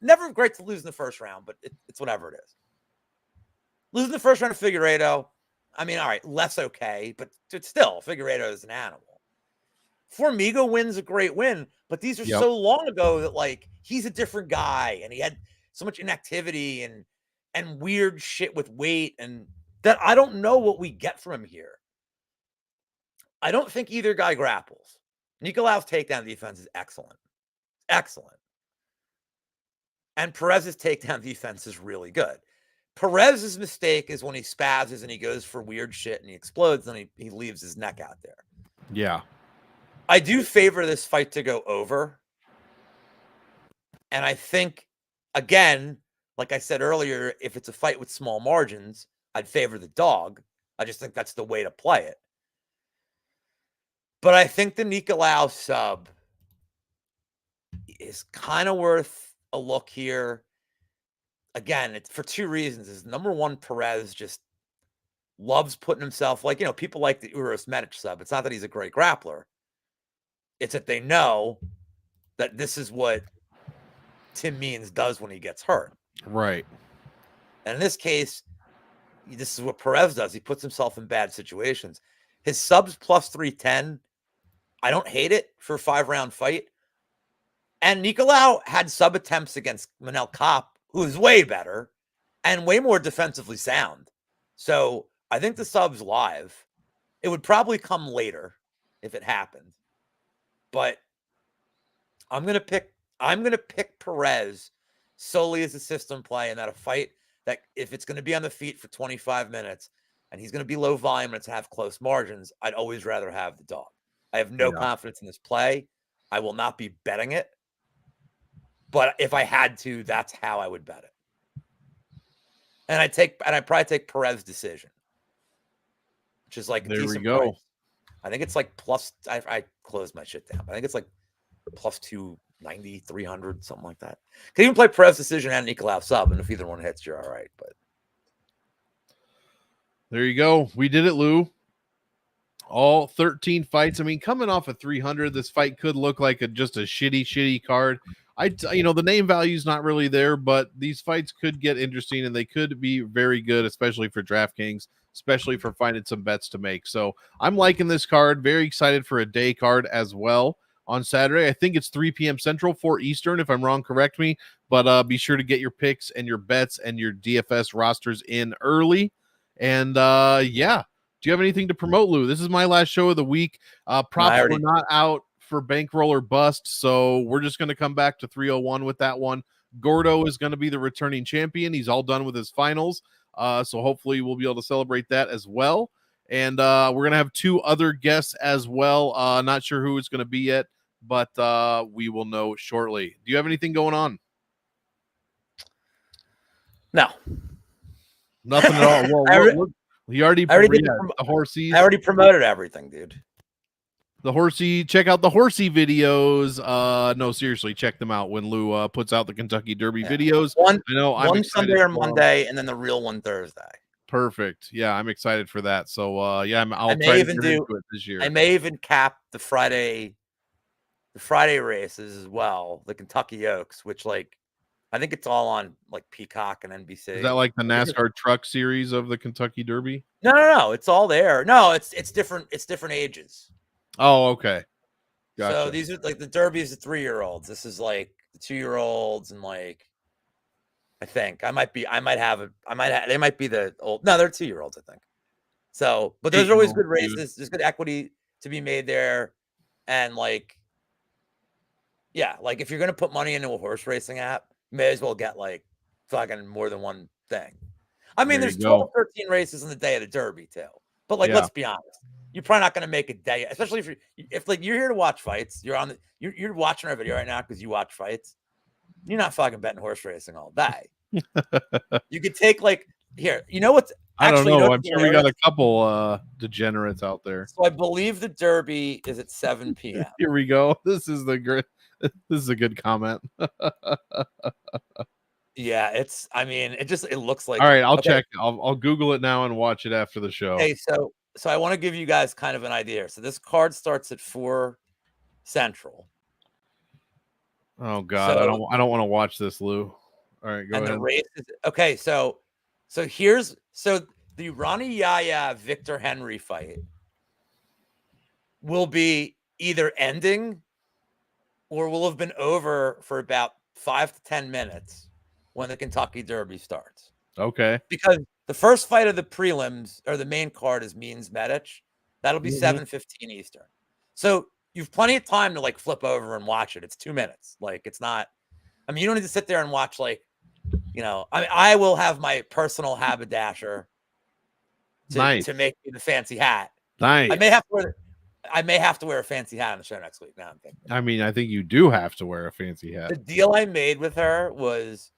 Speaker 2: Never great to lose in the 1st round, but it's whatever it is. Losing the 1st round of Figueiredo. All right, less okay, but still, Figueiredo is an animal. Formiga wins a great win, but these are so long ago that he's a different guy, and he had so much inactivity and weird shit with weight, and that I don't know what we get from him here. I don't think either guy grapples. Nicolau's takedown defense is excellent. Excellent. And Perez's takedown defense is really good. Perez's mistake is when he spazzes and he goes for weird shit and he explodes and he leaves his neck out there.
Speaker 1: Yeah.
Speaker 2: I do favor this fight to go over. And I think, again, like I said earlier, if it's a fight with small margins, I'd favor the dog. I just think that's the way to play it. But I think the Nicolau sub is kind of worth a look here. Again, it's for two reasons. Is number one, Perez just loves putting himself, like, people like the MonkMMATics sub. It's not that he's a great grappler. It's that they know that this is what Tim Means does when he gets hurt.
Speaker 1: Right.
Speaker 2: And in this case, this is what Perez does. He puts himself in bad situations. His subs plus 310. I don't hate it for a 5-round fight. And Nicolau had sub attempts against Manel Kopp, who is way better and way more defensively sound. So I think the sub's live. It would probably come later if it happened. But I'm gonna pick Perez solely as a system play, and that a fight that if it's going to be on the feet for 25 minutes and he's going to be low volume and it's have close margins, I'd always rather have the dog. I have no confidence in this play. I will not be betting it. But if I had to, that's how I would bet it. And I'd probably take Perez decision, which is like a decent
Speaker 1: we go.
Speaker 2: Price. I think it's like plus. I closed my shit down. I think it's like plus 290, 300, something like that. Can even play Perez decision and Nicolau sub, and if either one hits, you're all right. But
Speaker 1: there you go. We did it, Lou. All 13 fights. I mean, coming off of 300, this fight could look like just a shitty card. The name value is not really there, but these fights could get interesting and they could be very good, especially for DraftKings, especially for finding some bets to make. So I'm liking this card. Very excited for a day card as well on Saturday. I think it's 3 p.m. Central, 4 Eastern. If I'm wrong, correct me. But be sure to get your picks and your bets and your DFS rosters in early. And yeah. Do you have anything to promote, Lou? This is my last show of the week. Props were not out for Bankroll or Bust, so we're just going to come back to 301 with that one. Gordo is going to be the returning champion. He's all done with his finals, so hopefully we'll be able to celebrate that as well. And we're going to have 2 other guests as well. Not sure who it's going to be yet, but we will know shortly. Do you have anything going on?
Speaker 2: No.
Speaker 1: Nothing at all. Well, the Horsey.
Speaker 2: I already promoted everything, dude.
Speaker 1: The Horsey, check out the Horsey videos. No, seriously, check them out when Lou puts out the Kentucky Derby videos.
Speaker 2: One Sunday or Monday, and then the real one Thursday.
Speaker 1: Perfect. Yeah, I'm excited for that. So yeah, I'll try to get into it this year.
Speaker 2: I may even cap the Friday races as well, the Kentucky Oaks, which I think it's all on Peacock and NBC.
Speaker 1: Is that like the NASCAR truck series of the Kentucky Derby?
Speaker 2: No. It's all there. No, it's different. It's different ages.
Speaker 1: Oh, okay. Gotcha.
Speaker 2: So these are the Derby is the 3-year-olds. This is the 2-year-olds, and I think they might be the old. No, they're 2-year-olds, I think. So, but there's always good races. There's good equity to be made there, and if you're gonna put money into a horse racing app, you may as well get fucking more than one thing. I mean, there's 12, 13 races in the day of the Derby too. But let's be honest, you're probably not gonna make a day, especially if you're here to watch fights. You're watching our video right now because you watch fights. You're not fucking betting horse racing all day. You could take here. You know what's
Speaker 1: I don't know. I'm sure we got a couple degenerates out there.
Speaker 2: So I believe the Derby is at 7 p.m.
Speaker 1: Here we go. This is a good comment.
Speaker 2: Yeah, it looks like.
Speaker 1: All right, I'll check. I'll Google it now and watch it after the show.
Speaker 2: Hey, so I want to give you guys kind of an idea. So this card starts at 4 Central.
Speaker 1: Oh God, I don't want to watch this, Lou. All right, go ahead.
Speaker 2: The race is okay. So the Ronnie Yaya Victor Henry fight will be either ending or will have been over for about 5 to 10 minutes when the Kentucky Derby starts.
Speaker 1: Okay.
Speaker 2: Because the first fight of the prelims or the main card is Means Medic. That'll be 7:15 Eastern. So you've plenty of time to flip over and watch it. It's 2 minutes. It's not. I mean, you don't need to sit there and watch I will have my personal haberdasher to make me the fancy hat.
Speaker 1: Nice.
Speaker 2: I may have to wear I may have to wear a fancy hat on the show next week. Now I'm thinking.
Speaker 1: I mean, I think you do have to wear a fancy hat.
Speaker 2: The deal I made with her was,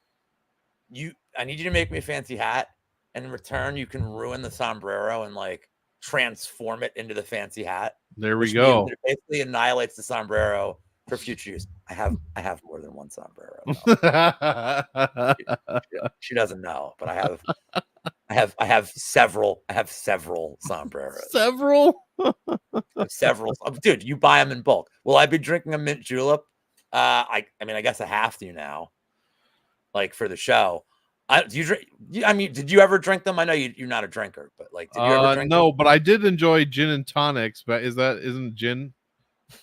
Speaker 2: I need you to make me a fancy hat, and in return, you can ruin the sombrero and like transform it into the fancy hat.
Speaker 1: There we go.
Speaker 2: It basically annihilates the sombrero for future use. I have more than one sombrero. She doesn't know, but I have several sombreros. Several. Dude, you buy them in bulk. Will I be drinking a mint julep? I mean, I guess I have to now, like for the show. Do you drink? I mean, did you ever drink them? I know you're not a drinker, but like, did you ever drink
Speaker 1: no,
Speaker 2: them?
Speaker 1: but I did enjoy gin and tonics. But isn't gin?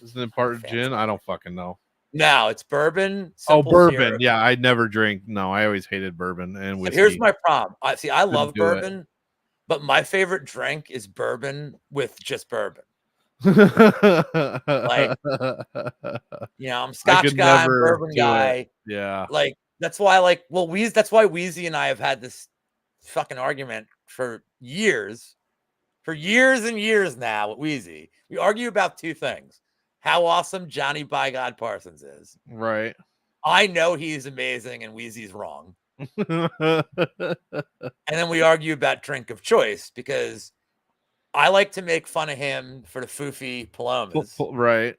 Speaker 1: Isn't it part of gin? I don't fucking know.
Speaker 2: No, it's bourbon.
Speaker 1: Bourbon.
Speaker 2: Syrup.
Speaker 1: Yeah, I never drink. No, I always hated bourbon and whiskey.
Speaker 2: Here's my problem. I love bourbon, but my favorite drink is bourbon with just bourbon. Like, I'm a Scotch guy, I'm a bourbon guy.
Speaker 1: Yeah.
Speaker 2: Like, that's why, that's why Wheezy and I have had this fucking argument for years. For years and years now with Wheezy. We argue about two things. How awesome Johnny By God Parsons is.
Speaker 1: Right.
Speaker 2: I know he's amazing and Wheezy's wrong. And then we argue about drink of choice because I like to make fun of him for the foofy palomas.
Speaker 1: Right.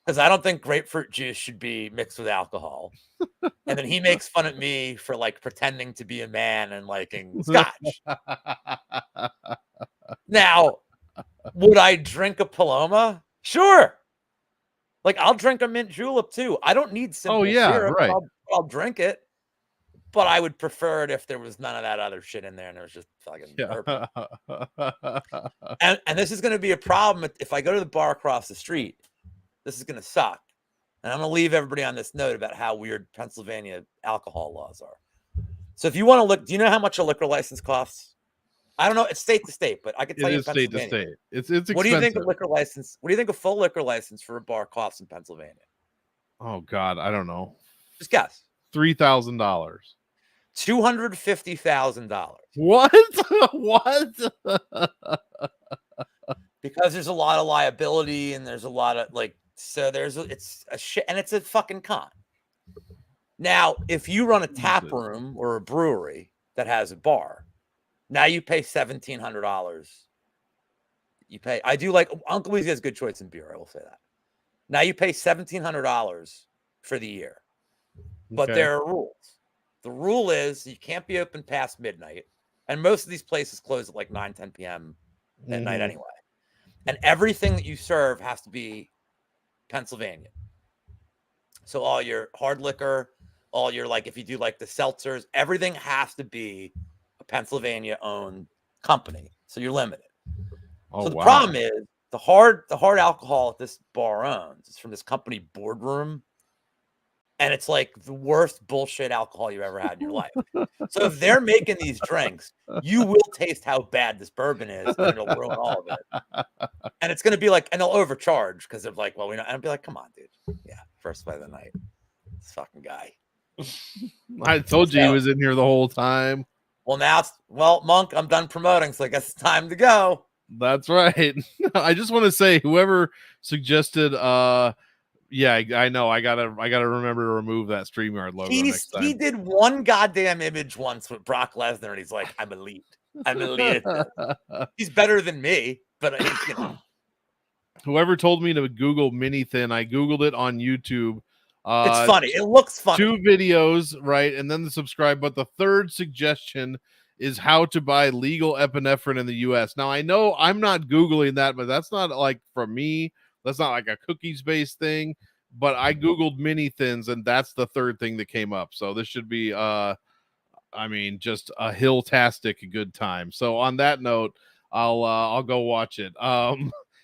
Speaker 2: Because I don't think grapefruit juice should be mixed with alcohol. And then he makes fun of me for like pretending to be a man and liking scotch. Now, would I drink a Paloma? Sure. Like, I'll drink a mint julep too. I don't need simple syrup.
Speaker 1: Right.
Speaker 2: I'll drink it. But I would prefer it if there was none of that other shit in there and it was just fucking bourbon. And this is going to be a problem if I go to the bar across the street. This is going to suck. And I'm going to leave everybody on this note about how weird Pennsylvania alcohol laws are. So if you want to look, do you know how much a liquor license costs? I don't know. It's state to state, but I can tell you
Speaker 1: state to state. It's expensive.
Speaker 2: What do you think a liquor license? What do you think a full liquor license for a bar costs in Pennsylvania?
Speaker 1: Oh God, I don't know.
Speaker 2: Just guess.
Speaker 1: $3,000.
Speaker 2: $250,000.
Speaker 1: What? What?
Speaker 2: Because there's a lot of liability and there's a lot of it's a shit and it's a fucking con. Now, if you run a tap room or a brewery that has a bar, now you pay $1,700. You pay. I do like Uncle Weezy has good choice in beer. I will say that. Now you pay $1,700 for the year, but there are rules. The rule is you can't be open past midnight, and most of these places close at like 9-10 p.m. at night anyway. And everything that you serve has to be Pennsylvania. So all your hard liquor, all your if you do like the seltzers, everything has to be a Pennsylvania-owned company. So you're limited. So the problem is the hard alcohol that this bar owns is from this company Boardroom. And it's like the worst bullshit alcohol you ever had in your life. So if they're making these drinks, you will taste how bad this bourbon is, and it'll ruin all of it. And it's going to be and they'll overcharge because they're like, well, we know. And I'll be like, come on, dude. Yeah, first fight of the night. This fucking guy.
Speaker 1: I told you he was in here the whole time.
Speaker 2: Well, Monk, I'm done promoting, so I guess it's time to go.
Speaker 1: That's right. I just want to say, whoever suggested, yeah, I know. I gotta remember to remove that StreamYard logo next time.
Speaker 2: He did one goddamn image once with Brock Lesnar, and he's like, "I'm elite. I'm elite." He's better than me, but
Speaker 1: whoever told me to Google mini thin, I Googled it on YouTube.
Speaker 2: It's funny. It looks funny.
Speaker 1: 2 videos, right, and then the subscribe. But the third suggestion is how to buy legal epinephrine in the U.S. Now I know I'm not Googling that, but that's not from me. That's not like a cookies-based thing, but I Googled mini thins, and that's the third thing that came up. So this should be, I mean, just a hill-tastic good time. So on that note, I'll go watch it.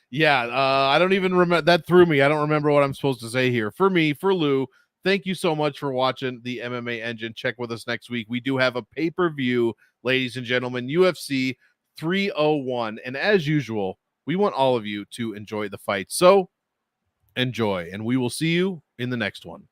Speaker 1: Yeah, I don't even remember. That threw me. I don't remember what I'm supposed to say here. For me, for Lou, thank you so much for watching the MMA Engine. Check with us next week. We do have a pay-per-view, ladies and gentlemen, UFC 301, and as usual, we want all of you to enjoy the fight. So enjoy, and we will see you in the next one.